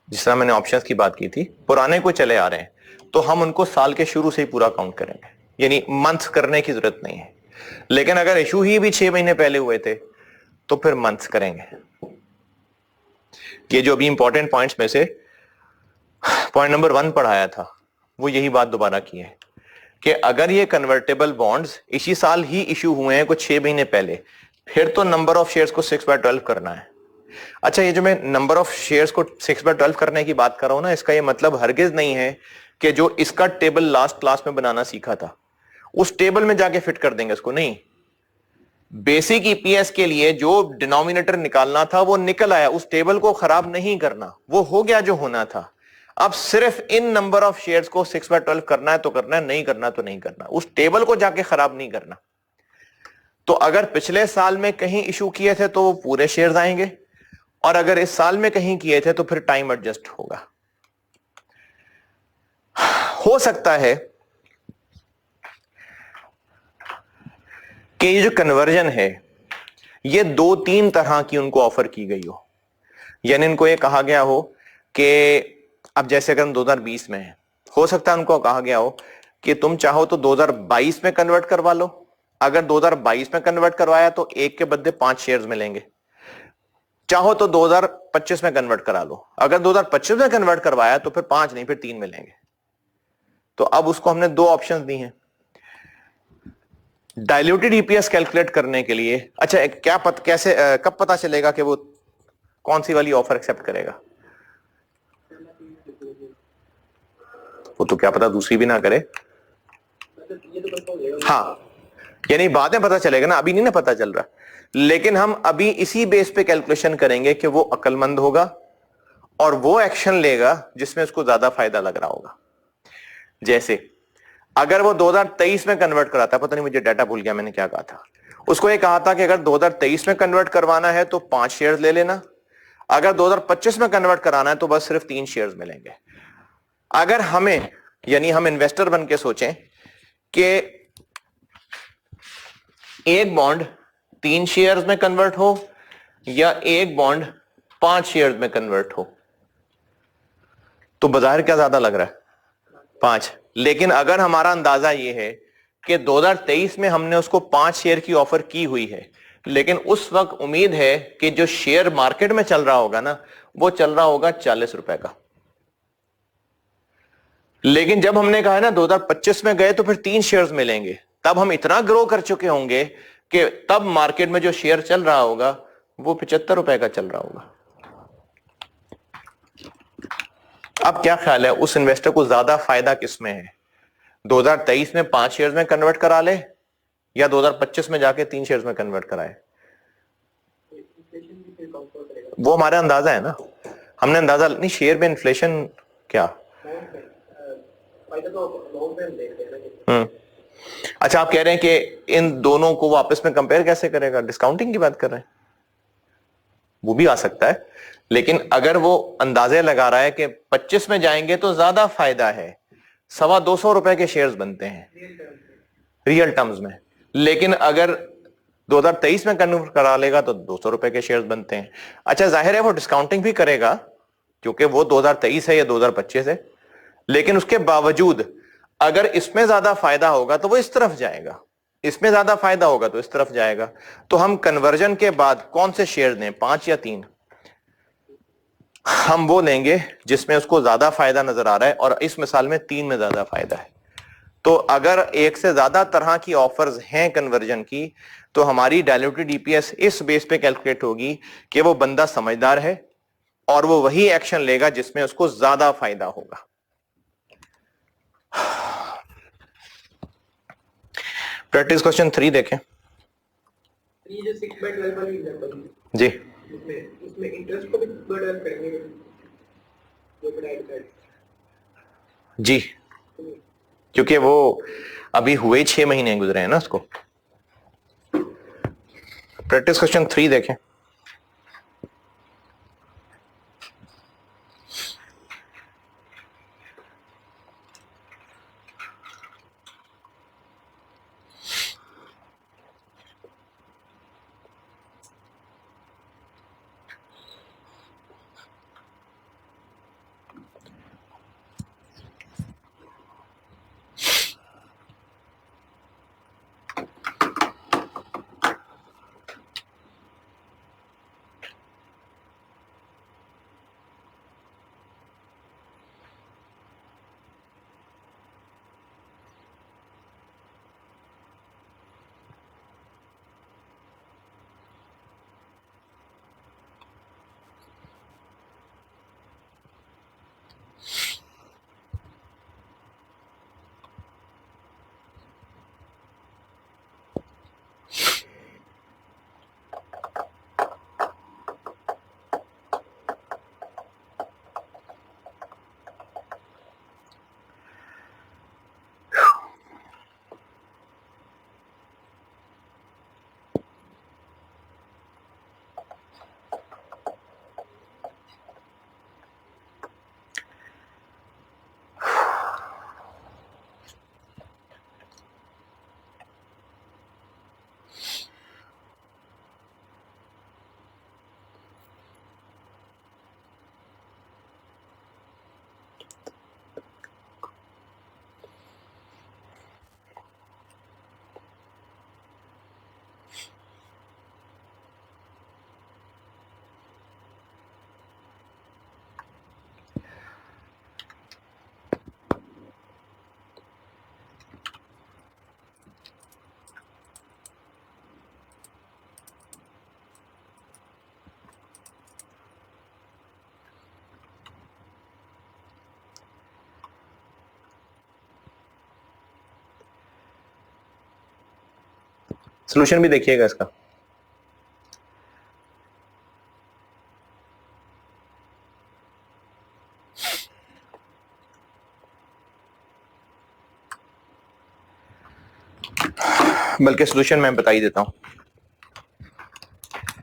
जिस तरह मैंने ऑप्शंस की बात की थी, पुराने को चले आ रहे हैं, तो हम उनको साल के शुरू से ही पूरा काउंट करेंगे, यानी मंथ्स करने की जरूरत नहीं है। लेकिन अगर इशू ही भी 6 महीने पहले हुए थे तो फिर मंथ्स करेंगे। ये जो अभी इंपॉर्टेंट पॉइंट्स में से पॉइंट नंबर 1 पढ़ाया था, वो यही बात दोबारा की है कि अगर ये कन्वर्टेबल बॉन्ड्स इसी साल ही इशू हुए हैं कुछ 6 महीने पहले, फिर तो नंबर ऑफ शेयर्स को 6/12 करना है। अच्छा, ये जो मैं नंबर ऑफ शेयर्स को 6/12 करने की बात कर रहा हूं ना, इसका ये मतलब हरगिज नहीं है कि जो इसका टेबल लास्ट क्लास में बनाना सीखा था उस टेबल में जाके फिट कर देंगे इसको, नहीं। बेसिक ईपीएस के लिए जो डिनोमिनेटर निकालना था वो निकल आया, उस टेबल को खराब नहीं करना, वो हो गया जो होना था। अब सिर्फ इन नंबर ऑफ शेयर्स को 6/12 करना है तो करना है, नहीं करना तो नहीं करना, उस टेबल को जाके खराब नहीं करना। तो अगर पिछले साल में कहीं इशू किए थे तो वो पूरे शेयर्स आएंगे, और अगर इस साल में कहीं किए थे तो फिर टाइम एडजस्ट होगा। हो सकता है कि ये जो कन्वर्जन है ये 2-3 तरह की उनको ऑफर की गई हो, यानी इनको ये कहा गया हो कि अब जैसे अगर हम 2020 में है, हो सकता है उनको कहा गया हो कि तुम चाहो तो 2022 में कन्वर्ट करवा लो, अगर 2022 में कन्वर्ट करवाया तो एक के बदले 5 शेयर्स मिलेंगे, चाहो तो 2025 में कन्वर्ट करा लो, अगर 2025 में कन्वर्ट करवाया तो फिर 5 नहीं फिर 3 मिलेंगे। तो अब उसको हमने 2 ऑप्शंस दी हैं डायल्यूटेड ईपीएस कैलकुलेट करने के लिए। अच्छा, क्या कैसे कब पता चलेगा कि वो कौन सी वाली ऑफर एक्सेप्ट करेगा? वो तो क्या पता दूसरी भी ना करे। हाँ, यानी बाद में पता चलेगा ना, अभी नहीं ना पता चल रहा। लेकिन हम अभी इसी बेस पे कैलकुलेशन करेंगे कि वो अक्लमंद होगा और वो एक्शन लेगा जिसमें उसको ज्यादा फायदा लग रहा होगा। जैसे अगर वो 2023 में कन्वर्ट कराता, पता नहीं मुझे डाटा भूल गया मैंने क्या कहा था, उसको ये कहा था कि अगर 2023 में कन्वर्ट करवाना है तो 5 शेयर्स ले लेना, अगर 2025 में कन्वर्ट कराना है तो बस सिर्फ 3 शेयर्स मिलेंगे। अगर हमें, यानी हम इन्वेस्टर बन के सोचें कि एक बॉन्ड 3 शेयर्स में कन्वर्ट हो या एक बॉन्ड 5 शेयर्स में कन्वर्ट हो, तो बाजार क्या ज्यादा लग रहा है? 5। लेकिन अगर हमारा अंदाजा यह है कि 2023 में हमने उसको 5 शेयर की ऑफर की हुई है, लेकिन उस वक्त उम्मीद है कि जो शेयर मार्केट में चल रहा होगा ना, वो चल रहा होगा 40 रुपए का, लेकिन जब हमने कहा है ना 2025 में गए तो फिर 3 शेयर्स मिलेंगे, तब हम इतना ग्रो कर चुके होंगे कि तब मार्केट में जो शेयर चल रहा होगा वो 75 रुपए का चल रहा होगा। अब क्या ख्याल है, उस इन्वेस्टर को ज्यादा फायदा किसमें है? 2023 में 5 शेयर्स में कन्वर्ट करा ले या 2025 में जाके 3 शेयर्स में कन्वर्ट कराए? वो हमारा अंदाजा है ना, हमने अंदाजा नहीं, शेयर में इन्फ्लेशन क्या। अच्छा, आप कह रहे हैं कि इन दोनों को वो आपस में कंपेयर कैसे करेगा? डिस्काउंटिंग की बात कर रहे हैं, वो भी आ सकता है, लेकिन अगर वो अंदाजे लगा रहा है कि 25 में जाएंगे तो ज्यादा फायदा है, 225 रुपए के शेयर्स बनते हैं रियल टर्म्स में, लेकिन अगर 2023 में कन्वर्ट करा लेगा तो 200 रुपए के शेयर्स बनते हैं। अच्छा, जाहिर है वो डिस्काउंटिंग भी करेगा क्योंकि वो 2023 है या 2025 है, लेकिन उसके बावजूद अगर इसमें ज्यादा फायदा होगा तो वो इस तरफ जाएगा, इसमें ज्यादा फायदा होगा तो इस तरफ जाएगा। तो हम कन्वर्जन के बाद कौन से शेयर दें, 5 या 3? हम वो लेंगे जिसमें उसको ज्यादा फायदा नजर आ रहा है, और इस मिसाल में 3 में ज्यादा फायदा है। तो अगर एक से ज्यादा तरह की ऑफर्स हैं कन्वर्जन की, तो हमारी डायल्यूटेड ईपीएस इस बेस पे कैलकुलेट होगी कि वो बंदा समझदार है और वो वही एक्शन लेगा जिसमें उसको ज्यादा फायदा होगा। प्रैक्टिस क्वेश्चन 3 देखें। ये जो 6/12 वाली एग्जांपल जी इसमें इसमें इंटरेस्ट को भी बर्डन करेंगे जो बनाइड साइड जी, क्योंकि वो अभी हुए 6 महीने गुजरे हैं ना उसको। प्रैक्टिस क्वेश्चन 3 देखें। सोल्यूशन भी देखिएगा इसका। बल्कि सोल्यूशन मैं बता ही देता हूं।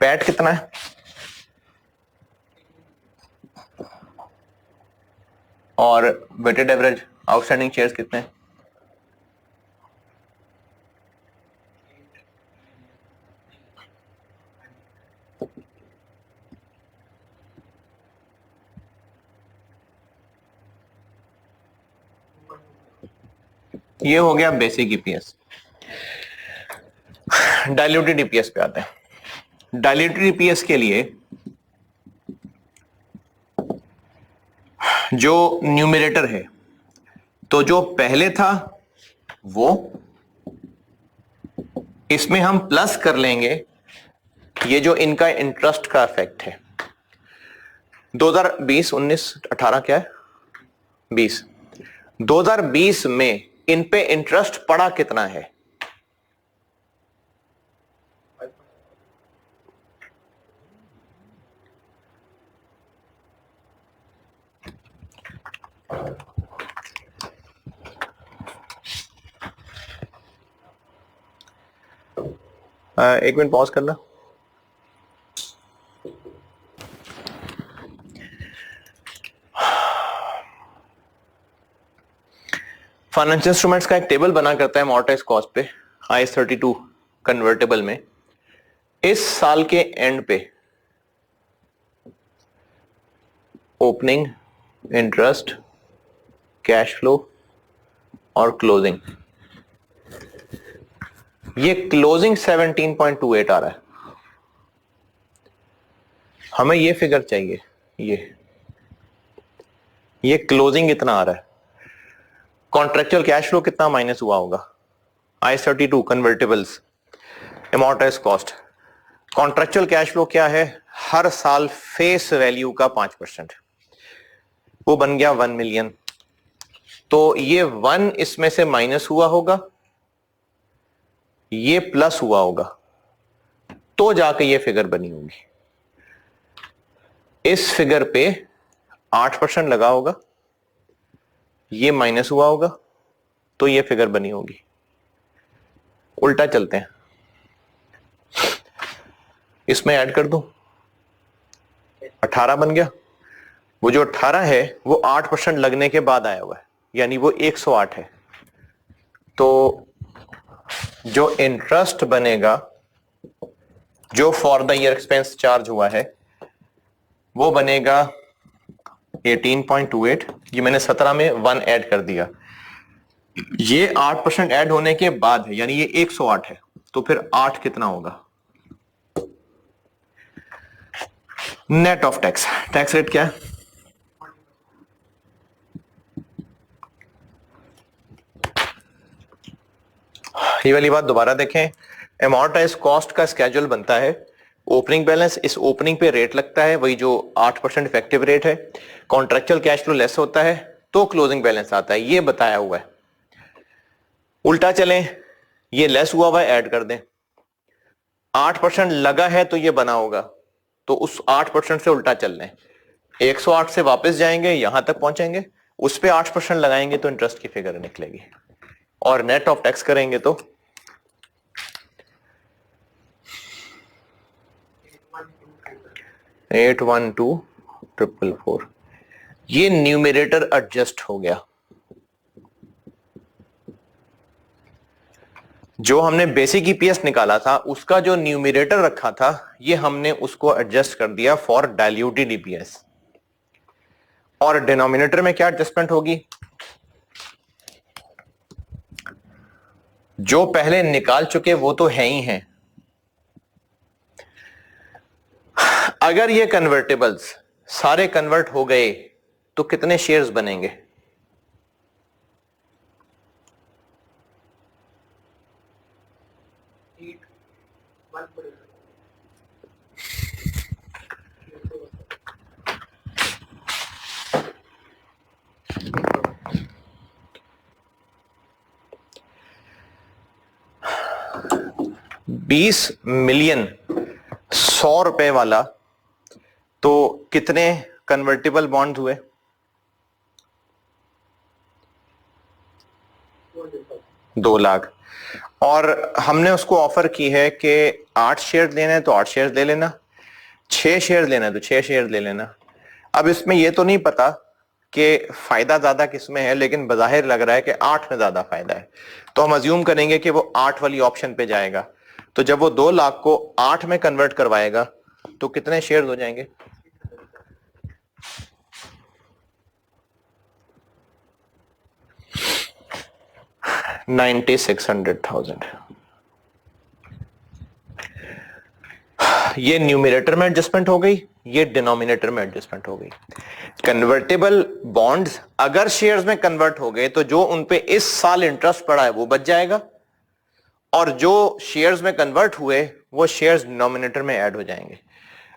पैट कितना है? और वेटेड एवरेज आउटस्टैंडिंग शेयर्स कितने हैं? ये हो गया बेसिक ईपीएस। डाइल्यूटेड ईपीएस पे आते हैं। डाइल्यूटेड ईपीएस के लिए जो न्यूमरेटर है, तो जो पहले था वो इसमें हम प्लस कर लेंगे ये जो इनका इंटरेस्ट का इफेक्ट है। 2020, 19, 18 क्या है? 20। 2020 में इन पे इंटरेस्ट पड़ा कितना है? एक मिनट पॉज करना। फाइनेंशियल इंस्ट्रूमेंट्स का एक टेबल बना करता है अमोर्टाइज्ड कॉस्ट पे IAS 32 कन्वर्टेबल में। इस साल के एंड पे ओपनिंग, इंटरेस्ट, कैश फ्लो और क्लोजिंग, ये क्लोजिंग 17.28 आ रहा है। हमें ये फिगर चाहिए, ये क्लोजिंग इतना आ रहा है। कॉन्ट्रेक्चुअल कैश फ्लो कितना माइनस हुआ होगा? IAS 32 convertibles, amortised cost. Contractual cash flow क्या है? हर साल फेस वैल्यू का 5%, वो बन गया 1 मिलियन। तो ये 1 इसमें से माइनस हुआ होगा, ये प्लस हुआ होगा, तो जाके ये फिगर बनी होगी। इस फिगर पे 8% लगा होगा, ये माइनस हुआ होगा, तो ये फिगर बनी होगी। उल्टा चलते हैं, इसमें ऐड कर दूं, 18 बन गया। वो जो 18 है वो 8% लगने के बाद आया हुआ है, यानी वो 108 है। तो जो इंटरेस्ट बनेगा, जो for the year expense charge हुआ है, वो बनेगा 18.28। ये मैंने 17 में 1 ऐड कर दिया, ये 8% ऐड होने के बाद है, यानी ये 108 है। तो फिर 8 कितना होगा? Net of tax, tax rate क्या है? ये वाली बात दोबारा देखें। अमॉर्टाइज कॉस्ट का स्केड्यूल बनता है, ओपनिंग बैलेंस, इस ओपनिंग पे रेट लगता है, वही जो 8% इफेक्टिव रेट है। कॉन्ट्रेक्चुअल कैश फ्लो लेस होता है तो क्लोजिंग बैलेंस आता है, ये बताया हुआ है। उल्टा चलें, ये लेस हुआ है ऐड कर दें, 8% लगा है तो ये बना होगा, तो उस 8% से उल्टा चल लें, 108 से वापस जाएंगे, यहां तक पहुंचेंगे, उस पे 8% लगाएंगे तो इंटरेस्ट की फिगर निकलेगी, और नेट ऑफ टैक्स करेंगे तो 812,444। ये न्यूमरेटर एडजस्ट हो गया। जो हमने बेसिक ईपीएस निकाला था उसका जो न्यूमरेटर रखा था, ये हमने उसको एडजस्ट कर दिया फॉर डाइल्यूटेड ईपीएस। और डिनोमिनेटर में क्या एडजस्टमेंट होगी? जो पहले निकाल चुके वो तो है ही हैं। अगर ये कन्वर्टेबल्स सारे कन्वर्ट हो गए तो कितने शेयर्स बनेंगे? $20 मिलियन 100 रुपए वाला, तो कितने कन्वर्टेबल बॉन्ड हुए? 2 लाख। और हमने उसको ऑफर की है कि 8 शेयर लेना है तो 8 शेयर ले लेना, 6 शेयर लेना है तो 6 शेयर ले लेना। अब इसमें यह तो नहीं पता कि फायदा ज्यादा किसमें है, लेकिन बजाहिर लग रहा है कि 8 में ज्यादा फायदा है, तो हम अज्यूम करेंगे कि वो 8 वाली ऑप्शन पे जाएगा। तो जब वो 2 लाख को 8 में कन्वर्ट करवाएगा तो कितने शेयर हो जाएंगे? 9600,000। ये न्यूमरेटर में एडजस्टमेंट हो गई, ये डिनोमिनेटर में एडजस्टमेंट हो गई। कन्वर्टेबल बॉन्ड्स अगर शेयर्स में कन्वर्ट हो गए तो जो उन पे इस साल इंटरेस्ट पड़ा है वो बच जाएगा, और जो शेयर्स में कन्वर्ट हुए वो शेयर्स डिनोमिनेटर में ऐड हो जाएंगे।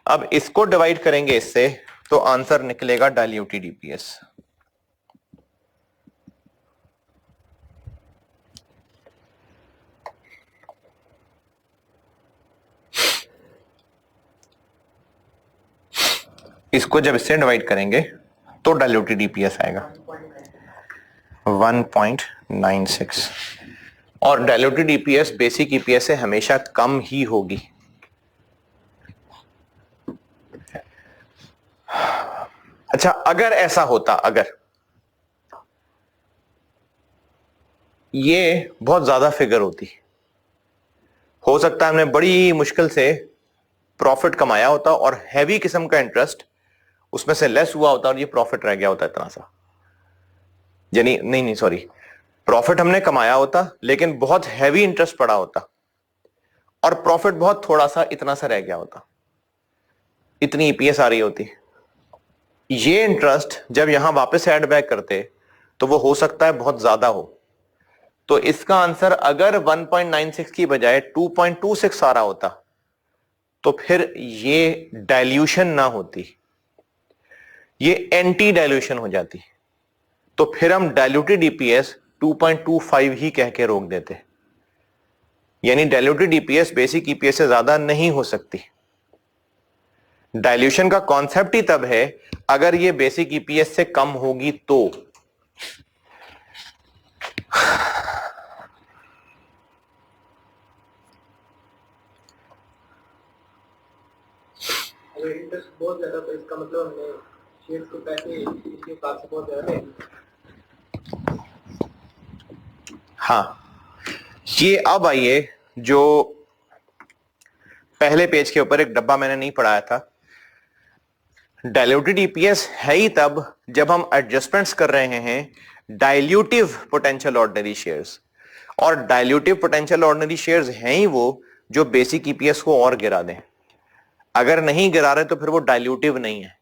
अब इसको डिवाइड करेंगे इससे तो आंसर निकलेगा डाइल्यूटेड ईपीएस। इसको जब इससे डिवाइड करेंगे तो डाइल्यूटेड ईपीएस आएगा 1.96, और डाइल्यूटेड ईपीएस बेसिक ईपीएस से हमेशा कम ही होगी। अच्छा, अगर ऐसा होता, अगर ये बहुत ज्यादा फिगर होती, हो सकता है हमने बड़ी मुश्किल से प्रॉफिट कमाया होता और हैवी किस्म का इंटरेस्ट उसमें से लेस हुआ होता और ये प्रॉफिट रह गया होता इतना सा, यानी नहीं सॉरी, प्रॉफिट हमने कमाया होता लेकिन बहुत हैवी इंटरेस्ट पड़ा होता और प्रॉफिट बहुत थोड़ा सा इतना सा रह गया होता, इतनी ईपीएस आ रही होती। ये इंटरेस्ट जब यहां वापस ऐड बैक करते तो वो हो सकता है बहुत ज्यादा हो। तो इसका आंसर अगर 1.96 की बजाय 2.26 आ रहा होता तो फिर ये डाइल्यूशन ना होती, ये एंटी डाइल्यूशन हो जाती, तो फिर हम डाइल्यूटेड ईपीएस 2.25 ही कह के रोक देते। यानी डाइल्यूटेड ईपीएस बेसिक ईपीएस से ज्यादा नहीं हो सकती। डाइल्यूशन का कॉन्सेप्ट ही तब है अगर ये बेसिक ईपीएस से कम होगी तो। अगर इंटरेस्ट बहुत ज्यादा तो इसका मतलब हमने शेयर्स के पैसे इसके हिसाब से बहुत ज्यादा लेंगे। हाँ, ये अब आइए जो पहले पेज के ऊपर एक डब्बा मैंने नहीं पढ़ाया था। डाइल्यूटेड ईपीएस है ही तब जब हम एडजस्टमेंट्स कर रहे हैं डाइल्यूटिव पोटेंशियल ऑर्डिनरी शेयर्स, और डाइल्यूटिव पोटेंशियल ऑर्डिनरी शेयर्स हैं ही वो जो बेसिक ईपीएस को और गिरा दें। अगर नहीं गिरा रहे तो फिर वो डाइल्यूटिव नहीं है।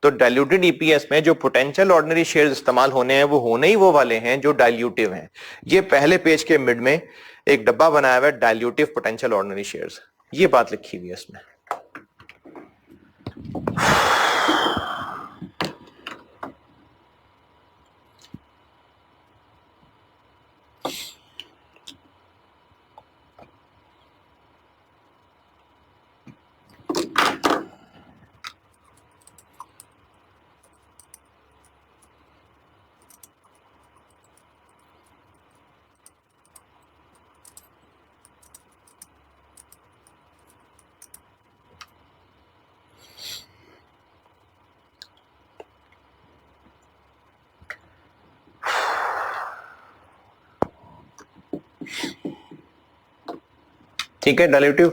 तो डाइल्यूटेड ईपीएस में जो पोटेंशियल ऑर्डिनरी शेयर्स इस्तेमाल होने हैं वो होने ही वो वाले हैं जो डाइल्यूटिव हैं। ये पहले पेज के मिड में एक डब्बा बनाया हुआ है डाइल्यूटिव पोटेंशियल ऑर्डिनरी शेयर्स, ये बात लिखी हुई है इसमें। ठीक है, डाइल्यूटिव।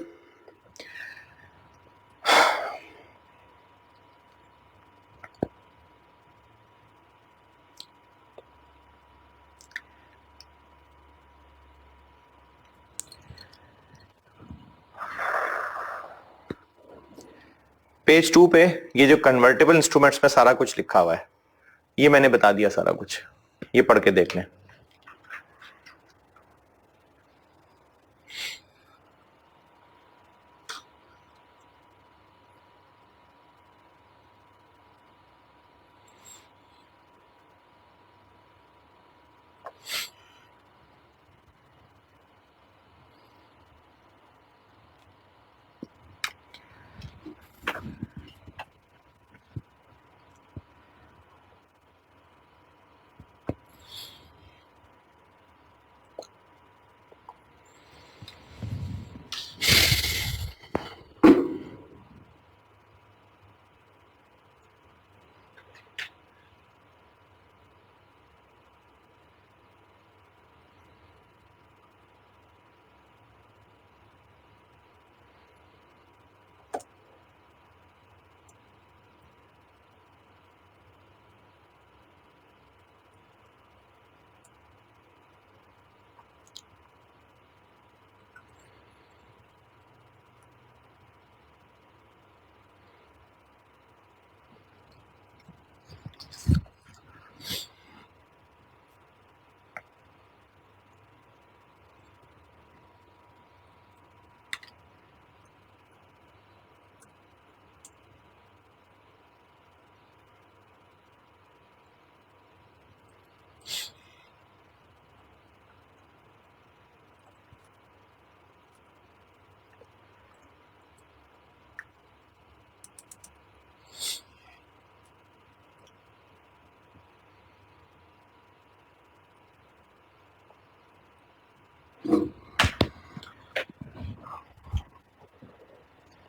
पेज 2 पे ये जो कन्वर्टेबल इंस्ट्रूमेंट्स में सारा कुछ लिखा हुआ है, ये मैंने बता दिया सारा कुछ, ये पढ़ के देख लें।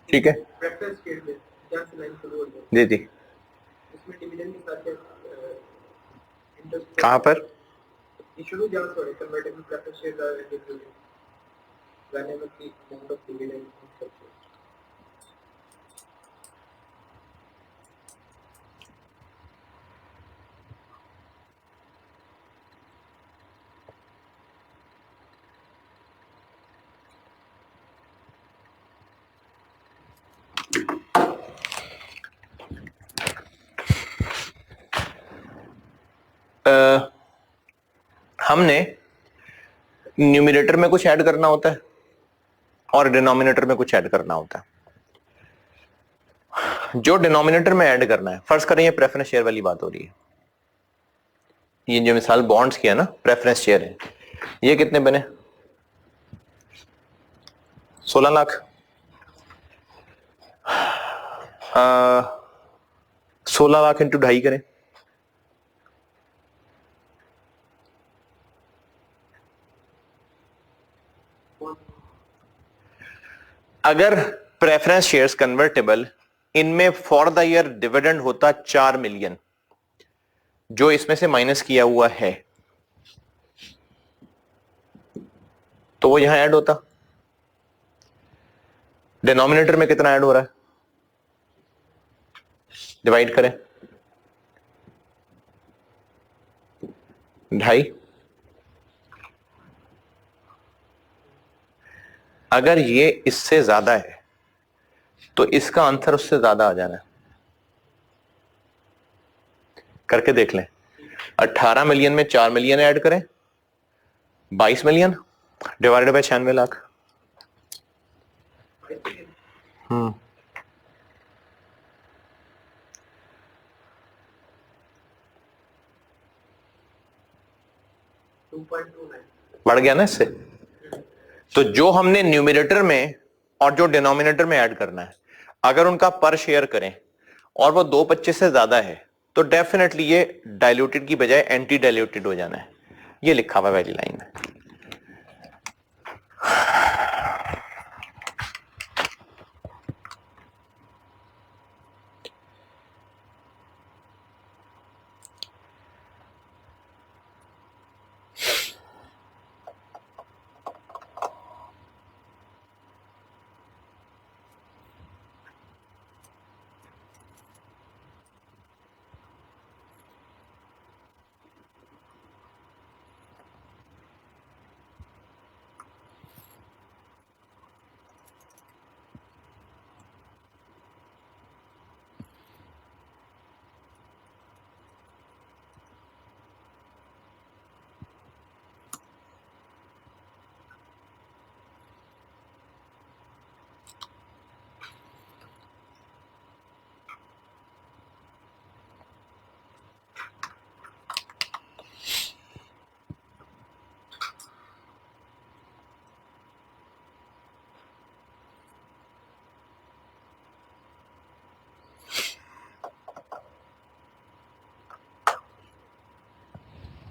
ठीक है, प्रेफरेंस शेयर में जहां से लाइन शुरू हो गई जी जी, इसमें डिविडेंड के साथ इंटरेस्ट कहां पर? ये शुरू जहां से हो रही कन्वर्टेबल प्रेफरेंस शेयर का dividend whenever the amount of dividend is such हमने न्यूमरेटर में कुछ ऐड करना होता है और डिनोमिनेटर में कुछ ऐड करना होता है। जो डिनोमिनेटर में ऐड करना है, फर्ज करें ये प्रेफरेंस शेयर वाली बात हो रही है, ये जो मिसाल बॉन्ड्स की है ना, प्रेफरेंस शेयर है, ये कितने बने? 16 लाख 16 लाख इंटू 2.5 करें, अगर प्रेफरेंस शेयर्स कन्वर्टेबल इनमें फॉर द ईयर डिविडेंड होता 4 मिलियन, जो इसमें से माइनस किया हुआ है, तो वो यहां ऐड होता। डिनोमिनेटर में कितना ऐड हो रहा है, डिवाइड करें 2.5। अगर ये इससे ज्यादा है तो इसका आंसर उससे ज्यादा आ जाना है। करके देख लें, 18 मिलियन में 4 मिलियन ऐड करें, 22 मिलियन डिवाइडेड बाय 96 लाख। हम्म, बढ़ गया ना इससे। तो जो हमने न्यूमरेटर में और जो डिनोमिनेटर में ऐड करना है, अगर उनका पर शेयर करें और वो 2.25 से ज्यादा है, तो डेफिनेटली ये डाइल्यूटेड की बजाय एंटी डाइल्यूटेड हो जाना है। ये लिखा हुआ पहली लाइन में।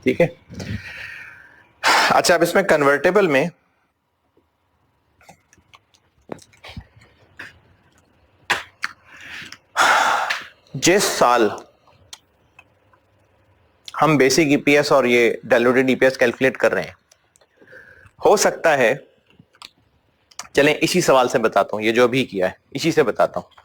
ठीक है। अच्छा, अब इसमें कन्वर्टेबल में जिस साल हम बेसिक ईपीएस और ये डाइल्यूटेड ईपीएस कैलकुलेट कर रहे हैं, हो सकता है, चलें इसी सवाल से बताता हूं, ये जो अभी किया है इसी से बताता हूं।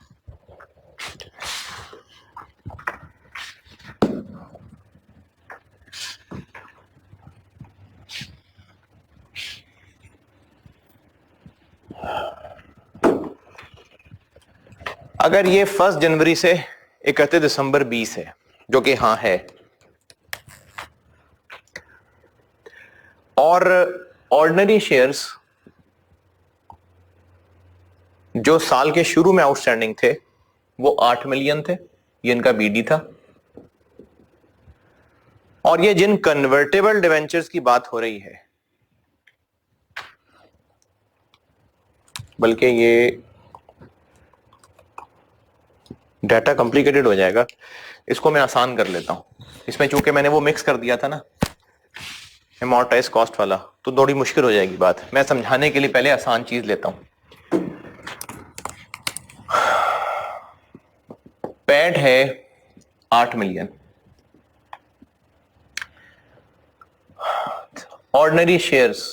अगर ये 1 जनवरी से 31 दिसंबर 20 है, जो कि हां है, और ऑर्डिनरी शेयर्स जो साल के शुरू में आउटस्टैंडिंग थे वो 8 मिलियन थे, ये इनका बीडी था। और ये जिन कन्वर्टेबल डिवेंचर्स की बात हो रही है, बल्कि ये डाटा कॉम्प्लिकेटेड हो जाएगा, इसको मैं आसान कर लेता हूं। इसमें चूंकि मैंने वो मिक्स कर दिया था ना एमोर्टाइज कॉस्ट वाला, तो थोड़ी मुश्किल हो जाएगी बात। मैं समझाने के लिए पहले आसान चीज लेता हूं। पैड है 8 million, ordinary shares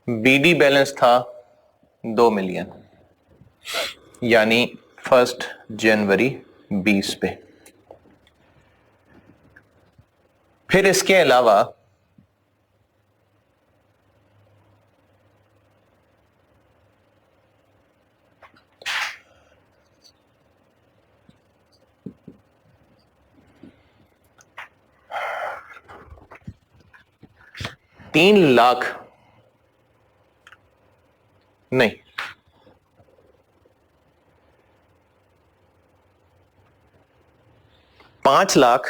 BD balance था 2 मिलियन, यानी 1 जनवरी 20 पे। फिर इसके अलावा तीन लाख नहीं, 5 लाख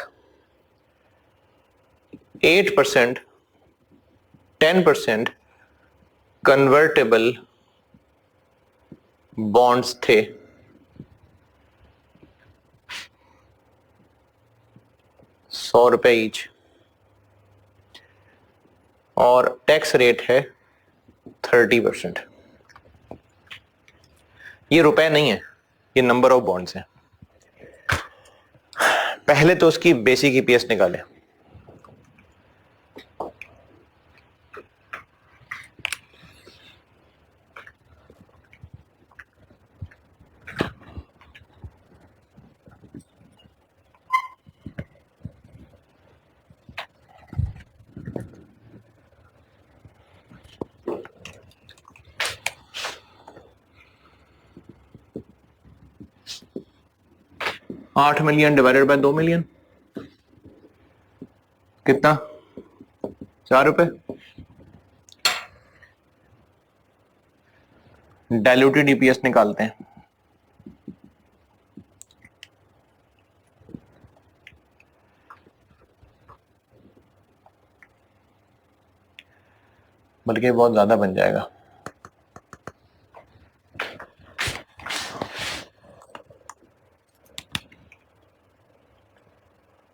8% 10% कन्वर्टेबल बॉन्ड्स थे, ₹100 ईच, और टैक्स रेट है 30%। ये रुपए नहीं है, ये नंबर ऑफ बॉन्ड्स हैं। पहले तो उसकी बेसिक ईपीएस निकालें। $8 मिलियन डिवाइडेड बाय 2 मिलियन कितना? ₹4। डायल्यूटेड ईपीएस निकालते हैं। बल्कि बहुत ज्यादा बन जाएगा।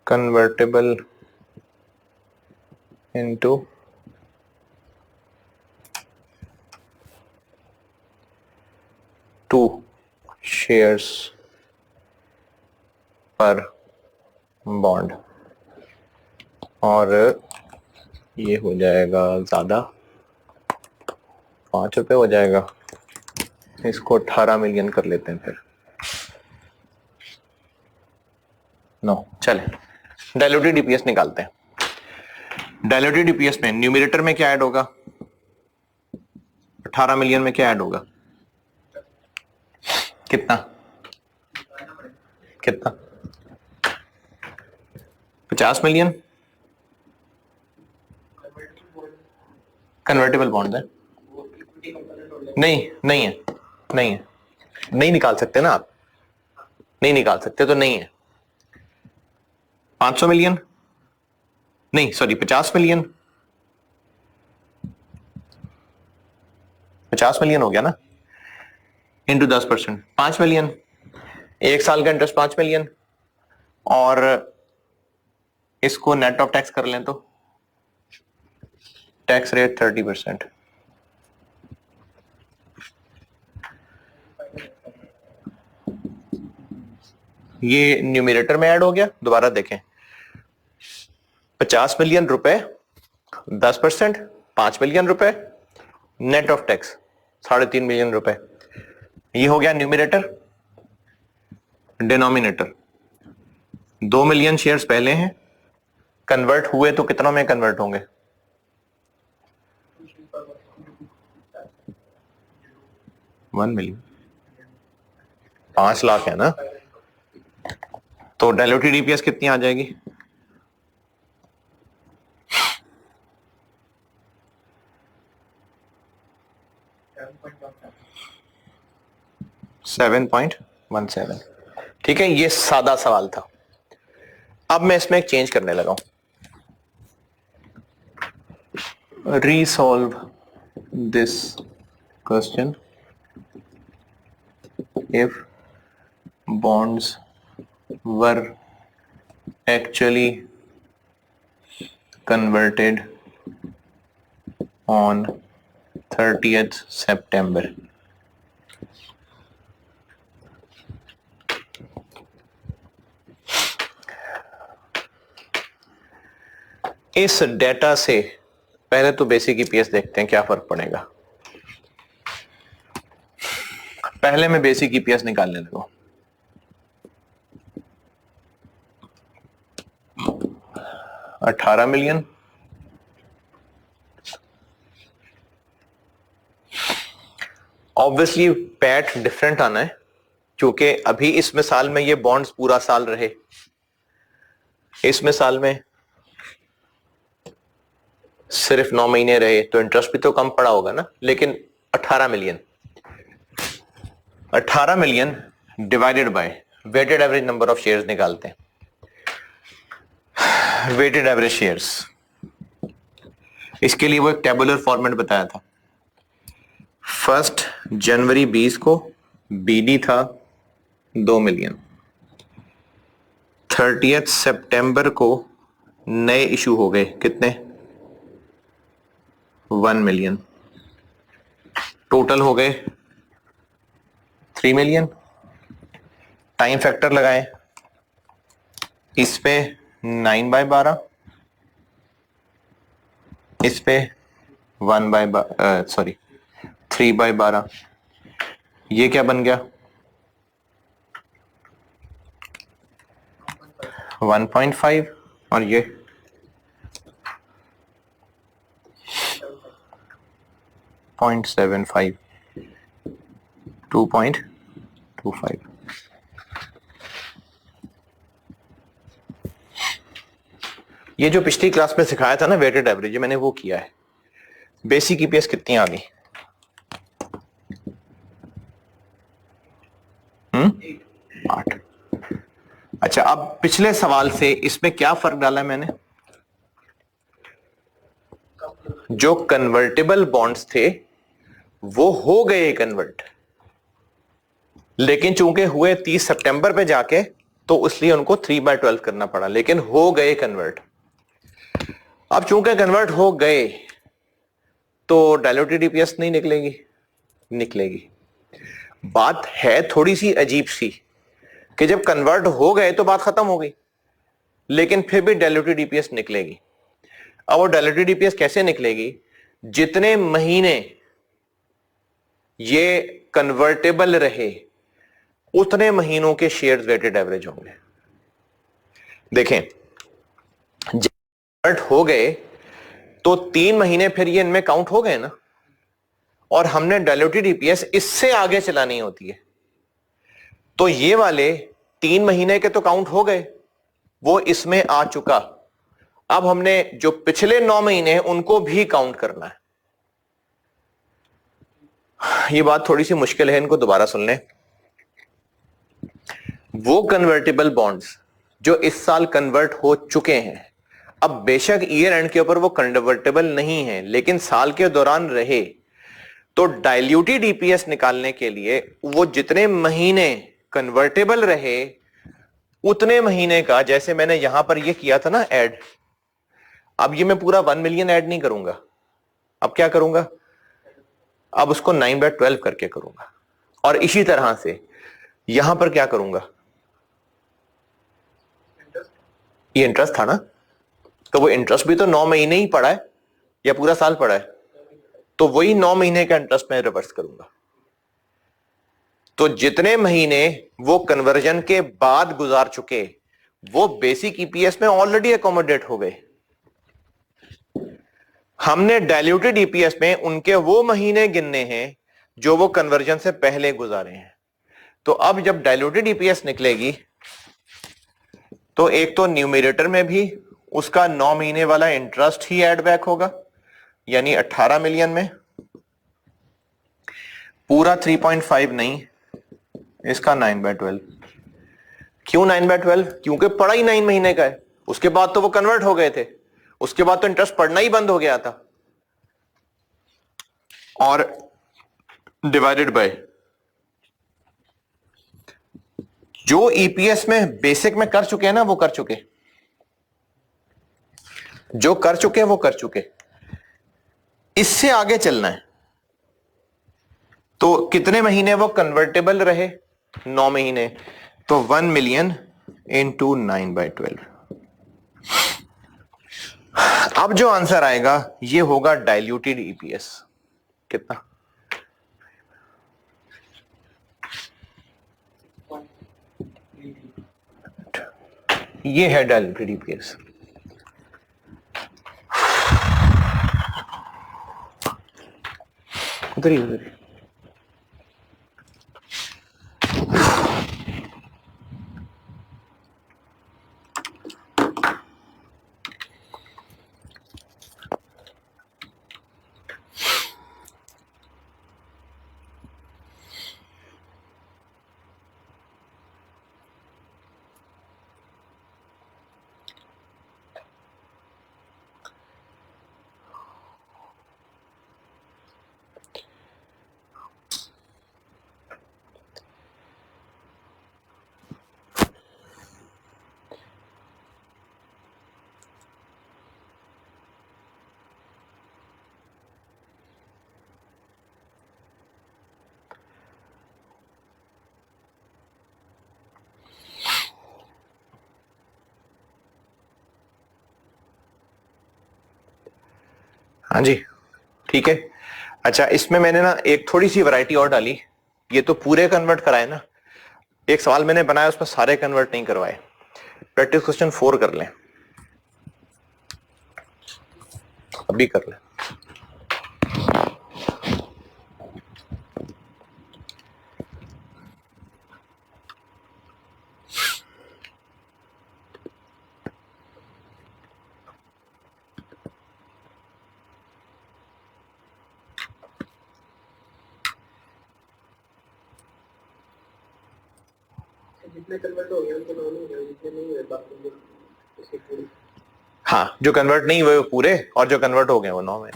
कन्वर्टेबल इनटू टू शेयर्स पर बॉन्ड, और ये हो जाएगा ज्यादा, ₹5 हो जाएगा। इसको 18 मिलियन कर लेते हैं फिर। नो, चले डायल्यूटेड ईपीएस निकालते हैं। डायल्यूटेड ईपीएस में न्यूमरेटर में क्या ऐड होगा? 18 मिलियन में क्या ऐड होगा? कितना? कितना? 50 मिलियन कन्वर्टेबल बॉन्ड है। नहीं, नहीं है, नहीं है, नहीं निकाल सकते ना आप, नहीं निकाल सकते तो नहीं है। 500 मिलियन नहीं, सॉरी 50 मिलियन, 50 मिलियन हो गया ना, इंटू 10%, 5 मिलियन। एक साल का इंटरेस्ट 5 मिलियन, और इसको नेट ऑफ टैक्स कर लें तो टैक्स रेट 30%। ये न्यूमरेटर में ऐड हो गया। दोबारा देखें, 50 मिलियन रुपए, 10%, 5 मिलियन रुपए, नेट ऑफ टैक्स 3.5 मिलियन रुपए। ये हो गया न्यूमरेटर। डिनोमिनेटर 2 मिलियन शेयर्स पहले हैं, कन्वर्ट हुए तो कितनों में कन्वर्ट होंगे? 1 मिलियन, 5 लाख है ना, तो डायल्यूटेड ईपीएस कितनी आ जाएगी? 7.17। ठीक है, ये सादा सवाल था। अब मैं इसमें एक चेंज करने लगा हूं। Resolve this question if bonds were actually converted on 30th September. इस डेटा से पहले तो बेसिक ईपीएस देखते हैं क्या फर्क पड़ेगा। पहले मैं बेसिक ईपीएस निकालने लगा। $18 मिलियन ऑब्वियसली पैट डिफरेंट आना है, क्योंकि अभी इस मिसाल में ये बॉन्ड्स पूरा साल रहे। इस मिसाल में सिर्फ 9 महीने रहे, तो इंटरेस्ट भी तो कम पड़ा होगा ना। लेकिन 18 million divided by weighted average number of shares निकालते हैं। वेटेड एवरेज शेयर्स इसके लिए वो एक टेबुलर फॉर्मेट बताया था। 1 जनवरी 20 को बीडी था 2 मिलियन, 30 सितंबर को नए इशू हो गए कितने, 1 मिलियन, टोटल हो गए 3 मिलियन। टाइम फैक्टर लगाएं, इस पे 9/12, इस पे 3/12, ये क्या बन गया 1.5 और ये 0.75, 2.25। ये जो पिछली क्लास में सिखाया था ना वेटेड एवरेज, मैंने वो किया है। बेसिक ईपीएस कितनी आ गई, 8। अच्छा, अब पिछले सवाल से इसमें क्या फर्क डाला है मैंने, जो कन्वर्टेबल बॉन्ड्स थे वो हो गए कन्वर्ट, लेकिन चूंकि हुए 30 सितंबर पे जाके तो इसलिए उनको 3/12 करना पड़ा, लेकिन हो गए कन्वर्ट। अब चूंकि कन्वर्ट हो गए तो डायल्यूटेड ईपीएस नहीं निकलेगी, निकलेगी। बात है थोड़ी सी अजीब सी कि जब कन्वर्ट हो गए तो बात खत्म हो गई, लेकिन फिर भी डायल्यूटेड ईपीएस निकलेगी। अब वो डायल्यूटेड ईपीएस कैसे निकलेगी, जितने महीने ये कन्वर्टेबल रहे उतने महीनों के शेयर्स वेटेड एवरेज होंगे। देखें, जब कन्वर्ट हो गए तो 3 महीने फिर ये इनमें काउंट हो गए ना, और हमने डायल्यूटेड ईपीएस इससे आगे चलानी होती है, तो ये वाले 3 महीने के तो काउंट हो गए, वो इसमें आ चुका। अब हमने जो पिछले 9 महीने हैं उनको भी काउंट करना है। ये बात थोड़ी सी मुश्किल है, इनको दोबारा सुन लें। वो कन्वर्टेबल बॉन्ड्स जो इस साल कन्वर्ट हो चुके हैं, अब बेशक ईयर एंड के ऊपर वो कन्वर्टेबल नहीं है, लेकिन साल के दौरान रहे, तो डाइल्यूटेड ईपीएस निकालने के लिए वो जितने महीने कन्वर्टेबल रहे उतने महीने का, जैसे मैंने यहां पर ये किया था ना ऐड, अब ये मैं पूरा 1 मिलियन ऐड नहीं करूंगा, अब क्या करूंगा, अब उसको 9/12 करके करूंगा। और इसी तरह से यहां पर क्या करूंगा, ये इंटरेस्ट था ना, तो वो इंटरेस्ट भी तो 9 महीने ही पड़ा है या पूरा साल पड़ा है, तो वही 9 महीने का इंटरेस्ट मैं रिवर्स करूंगा। तो जितने महीने वो कन्वर्जन के बाद गुजार चुके वो बेसिक ईपीएस में ऑलरेडी अकोमोडेट हो गए। हमने डाइल्यूटेड ईपीएस में उनके वो महीने गिनने हैं जो वो कन्वर्जन से पहले गुजारे हैं। तो अब जब डाइल्यूटेड ईपीएस निकलेगी तो एक तो न्यूमरेटर में भी उसका 9 महीने वाला इंटरेस्ट ही ऐड बैक होगा, यानी 18 मिलियन में पूरा 3.5 नहीं, इसका 9/12। क्यों 9/12? क्योंकि पड़ा ही 9 महीने का है, उसके बाद तो वो कन्वर्ट हो गए थे, उसके बाद तो इंटरेस्ट पड़ना ही बंद हो गया था। और डिवाइडेड बाय जो ईपीएस में बेसिक में कर चुके हैं ना, वो कर चुके, जो कर चुके वो कर चुके, इससे आगे चलना है। तो कितने महीने वो कन्वर्टेबल रहे, 9 महीने, तो 1 मिलियन इंटू 9/12। अब जो आंसर आएगा ये होगा डाइल्यूटेड ईपीएस, कितना, ये है डाइल्यूटेड ईपीएस। उधर ही उधर ही। हाँ जी, ठीक है। अच्छा, इसमें मैंने ना एक थोड़ी सी वैरायटी और डाली। ये तो पूरे कन्वर्ट कराए ना, एक सवाल मैंने बनाया उसमें सारे कन्वर्ट नहीं करवाए। प्रैक्टिस क्वेश्चन 4 कर लें, अभी कर लें। जितने कन्वर्ट हो गए उनके नॉन हो गए, जितने नहीं हुए बाकी उसके पूरी। हाँ, जो कन्वर्ट नहीं हुए वो पूरे, और जो कन्वर्ट हो गए वो 9 में।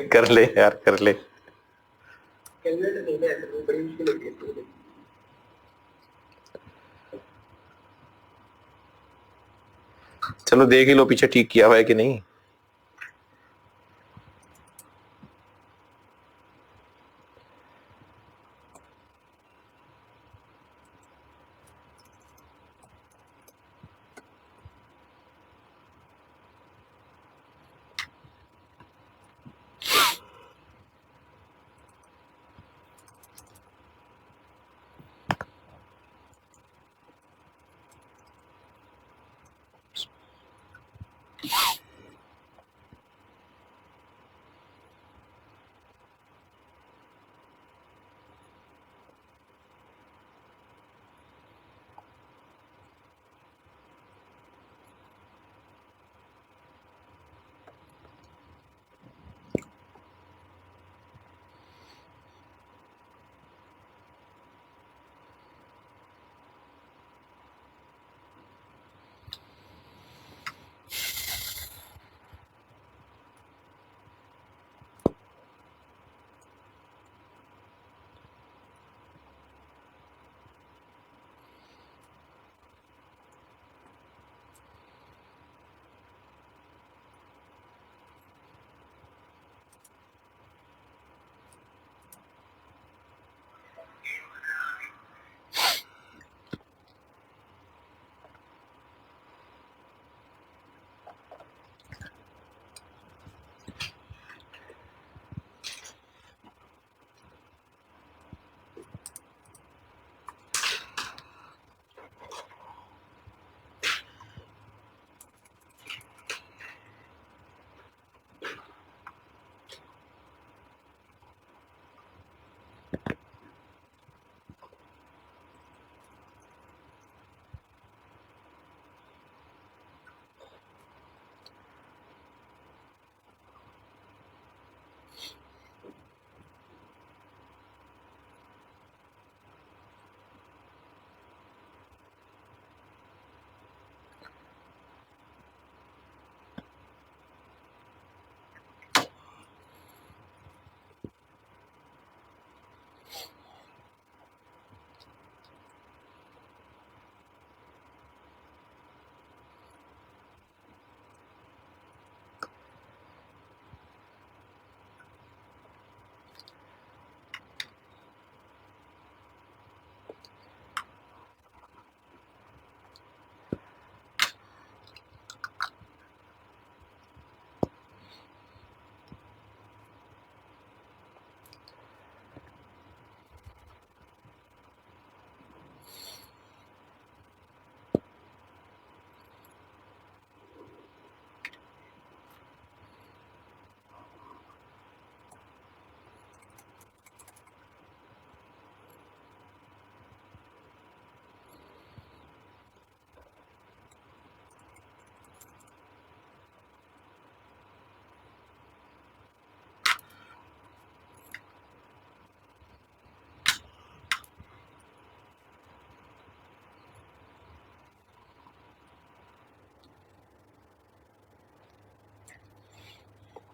कर ले यार, कर ले। कन्वर्ट नहीं है तो बड़ी मुश्किल होती है पूरी। चलो देख ही लो पीछे ठीक किया हुआ है कि नहीं।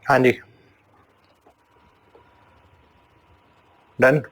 हाँ जी, डन।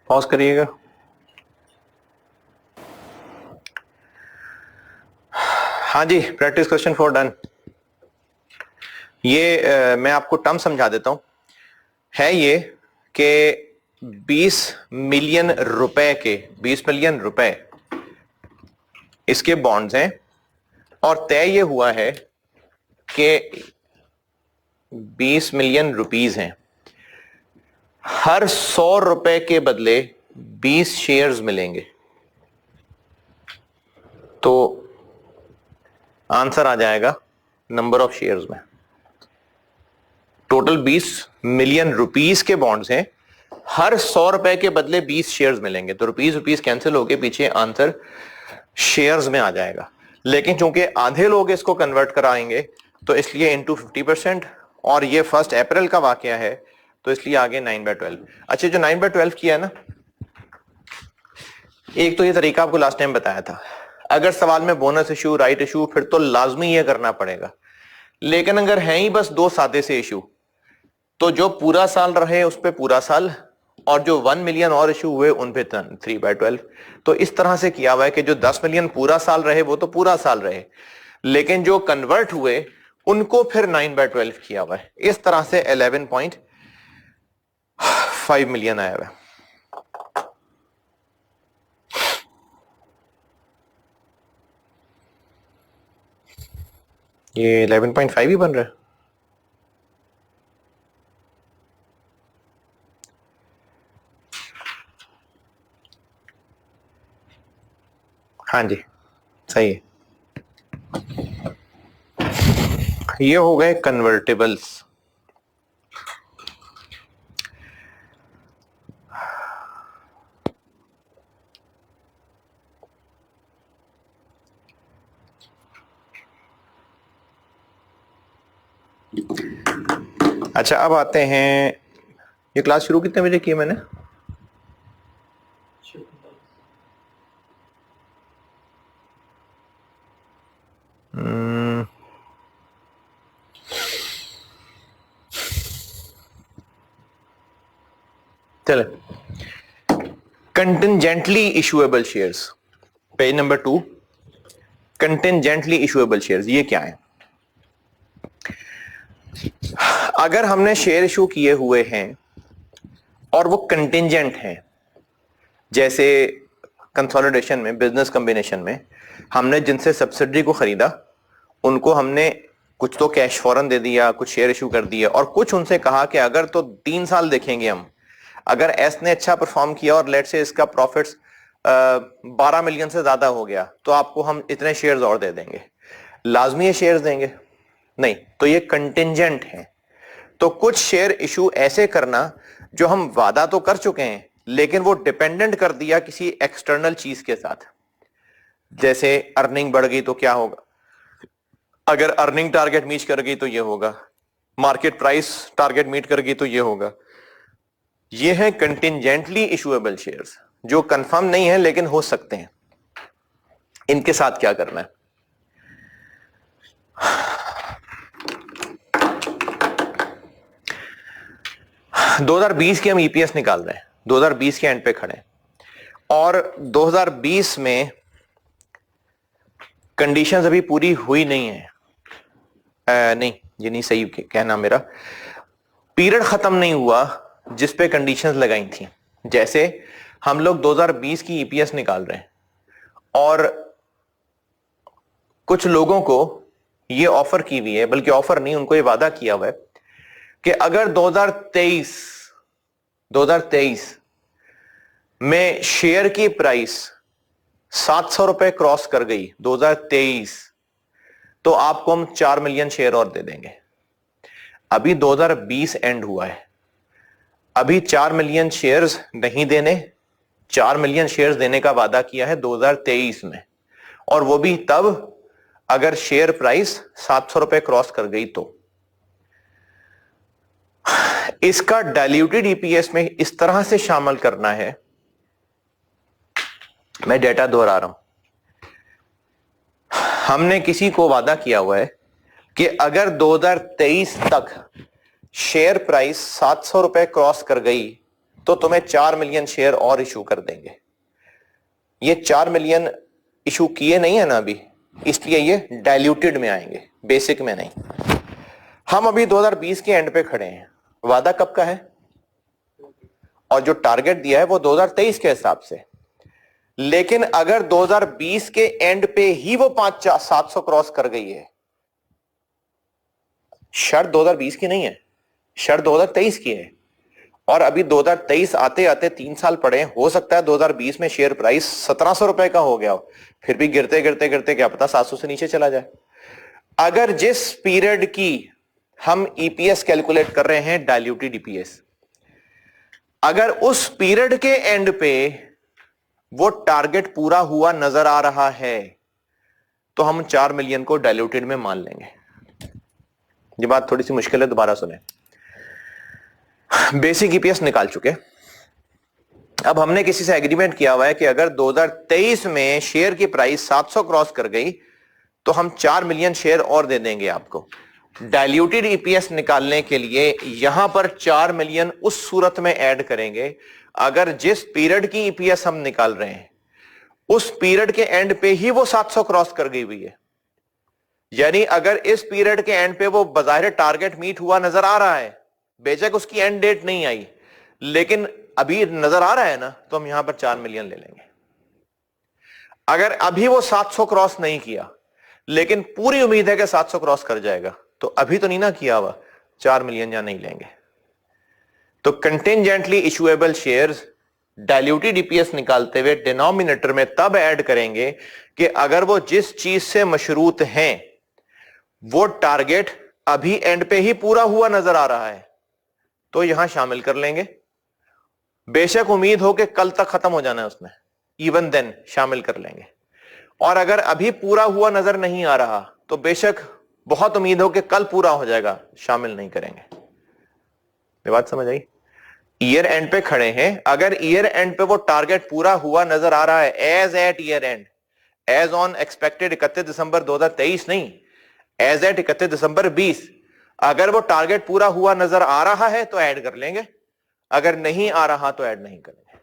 पॉज करिएगा। हाँ जी, प्रैक्टिस क्वेश्चन 4 डन। ये मैं आपको टर्म समझा देता हूं। है ये कि 20 मिलियन रुपए इसके बॉन्ड्स हैं और तय ये हुआ है कि 20 मिलियन रुपीस हैं। हर 100 रुपए के बदले 20 शेयर्स मिलेंगे। तो आंसर आ जाएगा नंबर ऑफ शेयर्स में। टोटल 20 मिलियन रुपीस के बॉन्ड्स हैं, हर 100 रुपए के बदले 20 शेयर्स मिलेंगे। तो रुपीस कैंसिल होके पीछे आंसर शेयर्स में आ जाएगा। लेकिन चूंकि आधे लोग इसको कन्वर्ट कराएंगे तो इसलिए इंटू 50%, और ये 1 अप्रैल का वाकया है तो इसलिए आगे 9/12। अच्छा, जो 9/12 किया है ना, एक तो ये तरीका आपको लास्ट टाइम बताया था। अगर सवाल में बोनस इशू, राइट इशू, फिर तो लाजमी ये करना पड़ेगा। लेकिन अगर है ही बस 2 सादे से इशू, तो जो पूरा साल रहे उस पे पूरा साल, और जो 1 मिलियन और इशू हुए उन पे 3/12। तो इस तरह से किया हुआ है कि जो 10 मिलियन पूरा साल रहे वो तो पूरा साल रहे, लेकिन जो कन्वर्ट हुए उनको फिर 9/12 किया हुआ है। इस तरह से 11.5 मिलियन आया हुआ है। ये 11.5 ही बन रहा है। हाँ जी, सही है। ये हो गए कन्वर्टेबल्स। अच्छा, अब आते हैं, ये क्लास शुरू कितने बजे की मैंने? चले, contingently issuable shares, page number 2। Contingently issuable shares ये क्या है? अगर हमने शेयर इशू किए हुए हैं और वो कंटिजेंट हैं, जैसे कंसोलिडेशन में, बिजनेस कॉम्बिनेशन में हमने जिनसे सब्सिडी को खरीदा उनको हमने कुछ तो कैश फौरन दे दिया, कुछ शेयर इशू कर दिया, और कुछ उनसे कहा कि अगर तो 3 साल देखेंगे हम, अगर एस ने अच्छा परफॉर्म किया और लेट से इसका प्रॉफिट्स 12 मिलियन से ज्यादा हो गया तो आपको हम इतने शेयर्स और दे देंगे। लाजमी ये शेयर्स देंगे? नहीं, तो ये कंटिजेंट है। तो कुछ शेयर इशू ऐसे करना जो हम वादा तो कर चुके हैं लेकिन वो डिपेंडेंट कर दिया किसी एक्सटर्नल चीज के साथ। जैसे अर्निंग बढ़ गई तो क्या होगा, अगर अर्निंग टारगेट मीट कर गई तो ये होगा, मार्केट प्राइस टारगेट मीट कर गई तो ये होगा। ये है कंटिजेंटली इशुएबल शेयर्स, जो कंफर्म नहीं है लेकिन हो सकते हैं। इनके साथ क्या करना है? – 2020 के हम ईपीएस निकाल रहे हैं, 2020 के एंड पे खड़े हैं, और 2020 में कंडीशंस अभी पूरी हुई नहीं है। नहीं, ये नहीं सही कहना मेरा, पीरियड खत्म नहीं हुआ जिस पे कंडीशंस लगाई थी। जैसे हम लोग 2020 की ईपीएस निकाल रहे हैं और कुछ लोगों को ये ऑफर की हुई है, बल्कि ऑफर नहीं, उनको ये वादा किया हुआ है कि अगर 2023 में शेयर की प्राइस 700 रुपए क्रॉस कर गई 2023, तो आपको हम 4 मिलियन शेयर और दे देंगे। अभी 2020 एंड हुआ है, अभी 4 मिलियन शेयर्स नहीं देने, 4 मिलियन शेयर्स देने का वादा किया है 2023 में, और वो भी तब अगर शेयर प्राइस 700 रुपए क्रॉस कर गई तो। इसका डाइल्यूटेड ईपीएस में इस तरह से शामिल करना है, मैं डेटा दोहरा रहा हूं। हमने किसी को वादा किया हुआ है कि अगर 2023 तक शेयर प्राइस 700 रुपए क्रॉस कर गई तो तुम्हें 4 मिलियन शेयर और इशू कर देंगे। ये 4 मिलियन इशू किए नहीं है ना अभी, इसलिए ये डाइल्यूटेड में आएंगे, बेसिक में नहीं। हम अभी 2020 के एंड पे खड़े हैं, वादा कब का है और जो टारगेट दिया है वो 2023 के हिसाब से। लेकिन अगर 2020 के एंड पे ही वो 700 क्रॉस कर गई है, शर्त 2020 की नहीं है, शर्त 2023 की है। और अभी 2023 आते आते 3 साल पड़े, हो सकता है 2020 में शेयर प्राइस 1700 रुपए का हो गया हो, फिर भी गिरते गिरते गिरते क्या पता 700 से नीचे चला जाए। अगर जिस पीरियड की हम ईपीएस कैलकुलेट कर रहे हैं, डाइल्यूटेड ईपीएस, अगर उस पीरियड के एंड पे वो टारगेट पूरा हुआ नजर आ रहा है तो हम 4 मिलियन को डाइल्यूटेड में मान लेंगे। ये बात थोड़ी सी मुश्किल है, दोबारा सुने। बेसिक ईपीएस निकाल चुके, अब हमने किसी से एग्रीमेंट किया हुआ है कि अगर 2023 में शेयर की प्राइस 700 क्रॉस कर गई तो हम 4 मिलियन शेयर और दे देंगे आपको। डाइल्यूटेड ईपीएस निकालने के लिए यहां पर 4 मिलियन उस सूरत में ऐड करेंगे अगर जिस पीरियड की ईपीएस हम निकाल रहे हैं उस पीरियड के एंड पे ही वो 700 क्रॉस कर गई हुई है। यानी अगर इस पीरियड के एंड पे वो बजाहिर टारगेट मीट हुआ नजर आ रहा है, बेशक उसकी एंड डेट नहीं आई, लेकिन अभी नजर आ रहा है ना, तो हम यहां पर 4 मिलियन ले लेंगे। अगर अभी वो 700 क्रॉस नहीं किया लेकिन पूरी उम्मीद है कि 700 क्रॉस कर जाएगा, तो अभी तो नहीं ना किया हुआ, 4 मिलियन या नहीं लेंगे। तो कंटिंजेंटली इशुएबल शेयर्स डाइल्यूटेड ईपीएस निकालते हुए डिनोमिनेटर में तब ऐड करेंगे कि अगर वो जिस चीज से मशरूत हैं वो टारगेट अभी एंड पे ही पूरा हुआ नजर आ रहा है तो यहां शामिल कर लेंगे। बेशक उम्मीद हो कि कल तक खत्म हो जाना है उसमें, इवन देन शामिल कर लेंगे। और अगर अभी पूरा हुआ नजर नहीं आ रहा तो बेशक बहुत उम्मीद हो कि कल पूरा हो जाएगा, शामिल नहीं करेंगे। ये बात समझ आई? ईयर एंड पे खड़े हैं, अगर ईयर एंड पे वो टारगेट पूरा हुआ नजर आ रहा है as at year end, as on expected 31 दिसंबर 2023 नहीं, एज एट 31 दिसंबर 20, अगर वो टारगेट पूरा हुआ नजर आ रहा है तो ऐड कर लेंगे, अगर नहीं आ रहा तो ऐड नहीं करेंगे।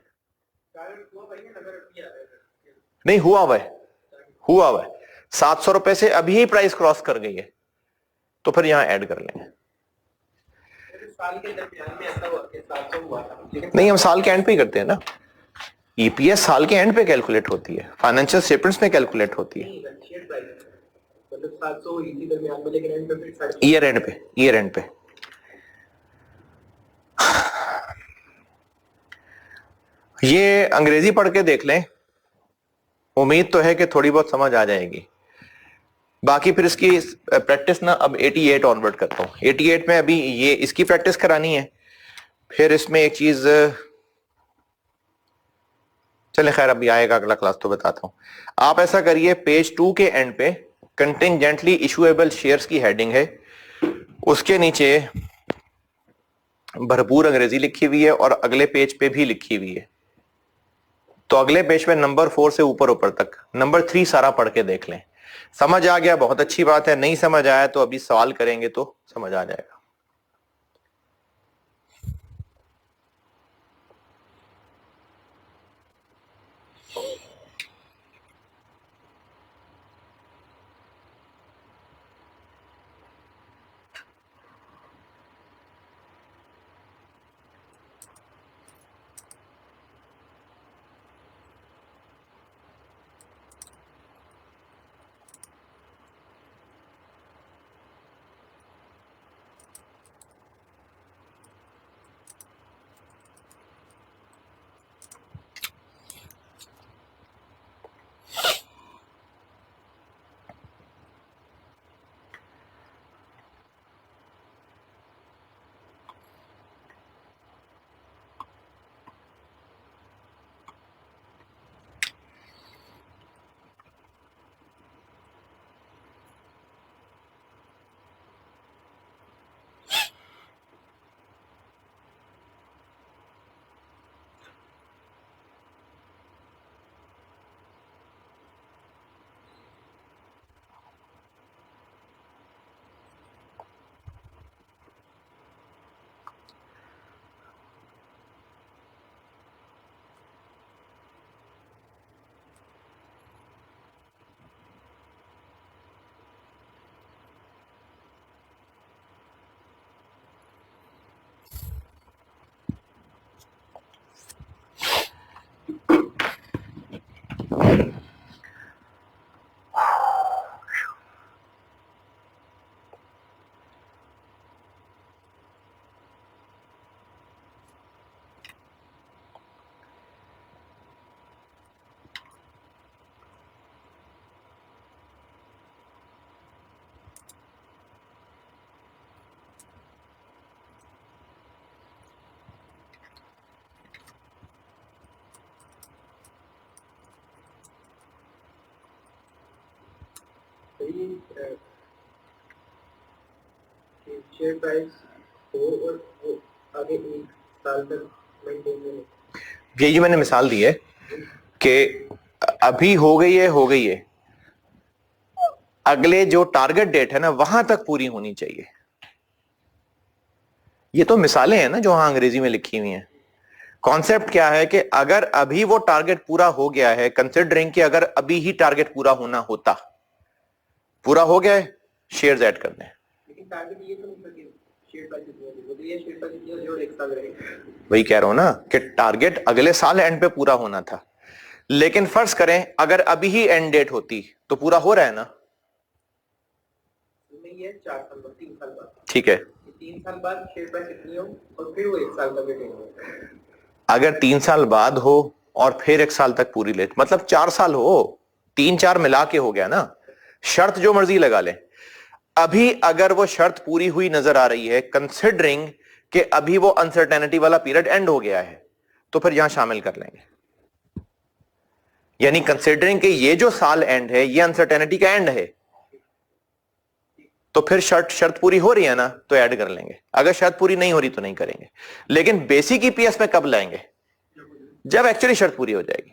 नहीं हुआ हुआ है, हुआ हुआ है, 700 रुपए से अभी ही प्राइस क्रॉस कर गई है तो फिर यहां ऐड कर लेंगे। साल के दरमियान में ऐसा हुआ कि 700 हुआ था, नहीं, हम साल के एंड पे ही करते हैं ना, ईपीएस साल के एंड पे कैलकुलेट होती है, फाइनेंशियल स्टेटमेंट्स में कैलकुलेट होती है। मतलब 700 हुई थी दरमियान में, लेकिन एंड पे फिर ईयर एंड पे, ईयर एंड पे। ये अंग्रेजी पढ़ के देख लें, उम्मीद तो है कि थोड़ी बहुत समझ आ जाएगी। बाकी फिर इसकी प्रैक्टिस ना अब 88 ऑनवर्ड करता हूं। 88 में अभी ये इसकी प्रैक्टिस करानी है, फिर इसमें एक चीज, चले खैर अभी आएगा अगला क्लास तो बताता हूं। आप ऐसा करिए, पेज 2 के एंड पे कंटिंजेंटली इशुएबल शेयर्स की हेडिंग है, उसके नीचे भरपूर अंग्रेजी लिखी हुई है और अगले पेज पे भी लिखी हुई है। तो अगले पेज पे नंबर 4 से ऊपर ऊपर तक नंबर 3 सारा पढ़ के देख लें। समझ आ गया बहुत अच्छी बात है, नहीं समझ आया तो अभी सवाल करेंगे तो समझ आ जाएगा। शेयर प्राइस हो और वो आगे एक साल तक मेंटेन रहे। यही मैंने मिसाल दी है कि अभी हो गई है, अगले जो टारगेट डेट है ना वहां तक पूरी होनी चाहिए। ये तो मिसालें हैं ना जो वहां अंग्रेजी में लिखी हुई हैं। कॉन्सेप्ट क्या है कि अगर अभी वो टारगेट पूरा हो गया है, कंसिडरिंग कि अगर अभी ही टारगेट पूरा होना होता, पूरा हो गया है, शेयर्स ऐड कर दें। लेकिन टारगेट ये तो नहीं था कि शेयर प्राइस इतनी होगी, वो तो ये शेयर प्राइस इतनी होगी और एक साल रहेगा। वही कह रहा हूं ना कि टारगेट अगले साल एंड पे पूरा होना था, लेकिन फर्ज करें अगर अभी ही एंड डेट होती तो पूरा हो रहा है ना। ये 4 साल बाद, 3 साल बाद, ठीक है, 3 साल बाद शेयर प्राइस इतनी हो और फिर वो 1 साल तक रिटेन हो। अगर 3 साल बाद हो और फिर 1 साल तक पूरी ले, मतलब 4 साल हो, 3-4 मिला के हो गया ना। शर्त जो मर्जी लगा ले, अभी अगर वो शर्त पूरी हुई नजर आ रही है, कंसिडरिंग कि अभी वो अनसर्टेनिटी वाला पीरियड एंड हो गया है, तो फिर यहां शामिल कर लेंगे। यानी कंसिडरिंग कि ये जो साल एंड है ये अनसर्टेनिटी का एंड है, तो फिर शर्त पूरी हो रही है ना तो ऐड कर लेंगे। अगर शर्त पूरी नहीं हो रही तो नहीं करेंगे। लेकिन बेसिक ईपीएस में कब लाएंगे? जब एक्चुअली शर्त पूरी हो जाएगी।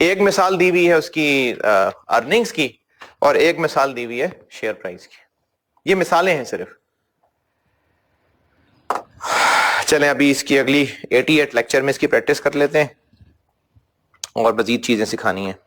एक मिसाल दी हुई है उसकी अर्निंग्स की और एक मिसाल दी हुई है शेयर प्राइस की। ये मिसालें हैं सिर्फ। चलें अभी इसकी अगली 88 लेक्चर में इसकी प्रैक्टिस कर लेते हैं और मजीद चीजें सिखानी है।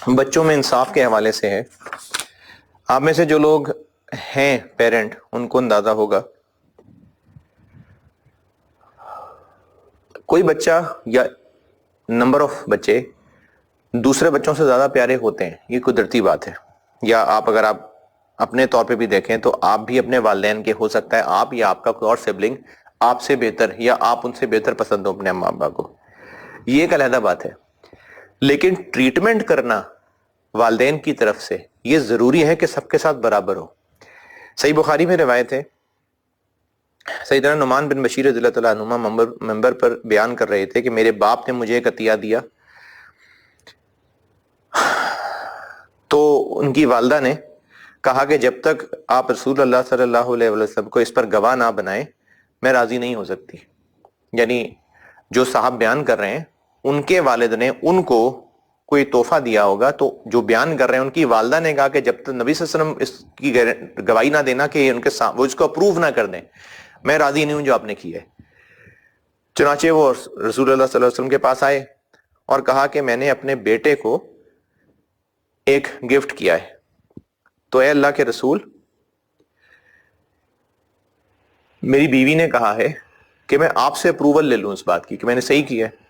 बच्चों में इंसाफ के हवाले से है। आप में से जो लोग हैं पेरेंट, उनको अंदाजा होगा कोई बच्चा या नंबर ऑफ बच्चे दूसरे बच्चों से ज्यादा प्यारे होते हैं, ये कुदरती बात है। या अगर आप अपने तौर पे भी देखें तो आप भी अपने वालिदैन के, हो सकता है आप या आपका कोई और सिबलिंग आपसे बेहतर या आप उनसे बेहतर पसंद हो अपने अम्मा अब्बा को, ये एक अलग बात है। लेकिन ट्रीटमेंट करना वालिदैन की तरफ से ये जरूरी है कि सबके साथ बराबर हो। सही बुखारी में रिवायत है, सैयदना नुमान बिन बशीर रज़ियल्लाहु अन्हुमा मंबर पर बयान कर रहे थे कि मेरे बाप ने मुझे एक अतिया दिया, तो उनकी वालदा ने कहा कि जब तक आप रसूल अल्लाह सल्लल्लाहु अलैहि वसल्लम को इस पर गवाह ना बनाए मैं राजी नहीं हो सकती। यानी जो साहब बयान कर रहे हैं उनके वालिद ने उनको कोई तोहफा दिया होगा, तो जो बयान कर रहे हैं उनकी वालदा ने कहा कि जब तक नबी सल्लल्लाहु अलैहि वसल्लम इसकी गवाही ना देना कि उनके वो इसको अप्रूव ना कर दें, मैं राजी नहीं हूं जो आपने किया है। चुनाचे वो रसूल सल्लल्लाहु अलैहि वसल्लम के पास आए और कहा कि मैंने अपने बेटे को एक गिफ्ट किया है, तो ए अल्लाह के रसूल, मेरी बीवी ने कहा है कि मैं आपसे अप्रूवल ले लूं इस बात की कि मैंने सही किया है।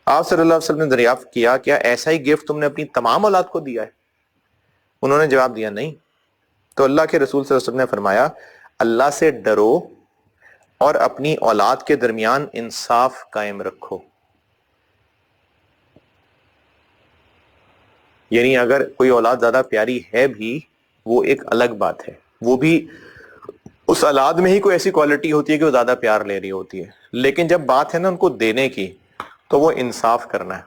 आप सल्लल्लाहु अलैहि वसल्लम ने दरियाफ्त किया, क्या ऐसा ही गिफ्ट तुमने अपनी तमाम औलाद को दिया है? उन्होंने जवाब दिया नहीं। तो अल्लाह के रसूल सल्लल्लाहु अलैहि वसल्लम ने फरमाया, अल्लाह से डरो और अपनी औलाद के दरमियान इंसाफ कायम रखो। यानी अगर कोई औलाद ज्यादा प्यारी है भी, वो एक अलग बात है, वो भी उस औलाद में ही कोई ऐसी क्वालिटी होती है कि वो ज्यादा प्यार ले रही होती है, लेकिन जब बात है ना उनको देने की, तो वो इंसाफ करना है।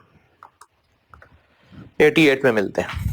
88 में मिलते हैं।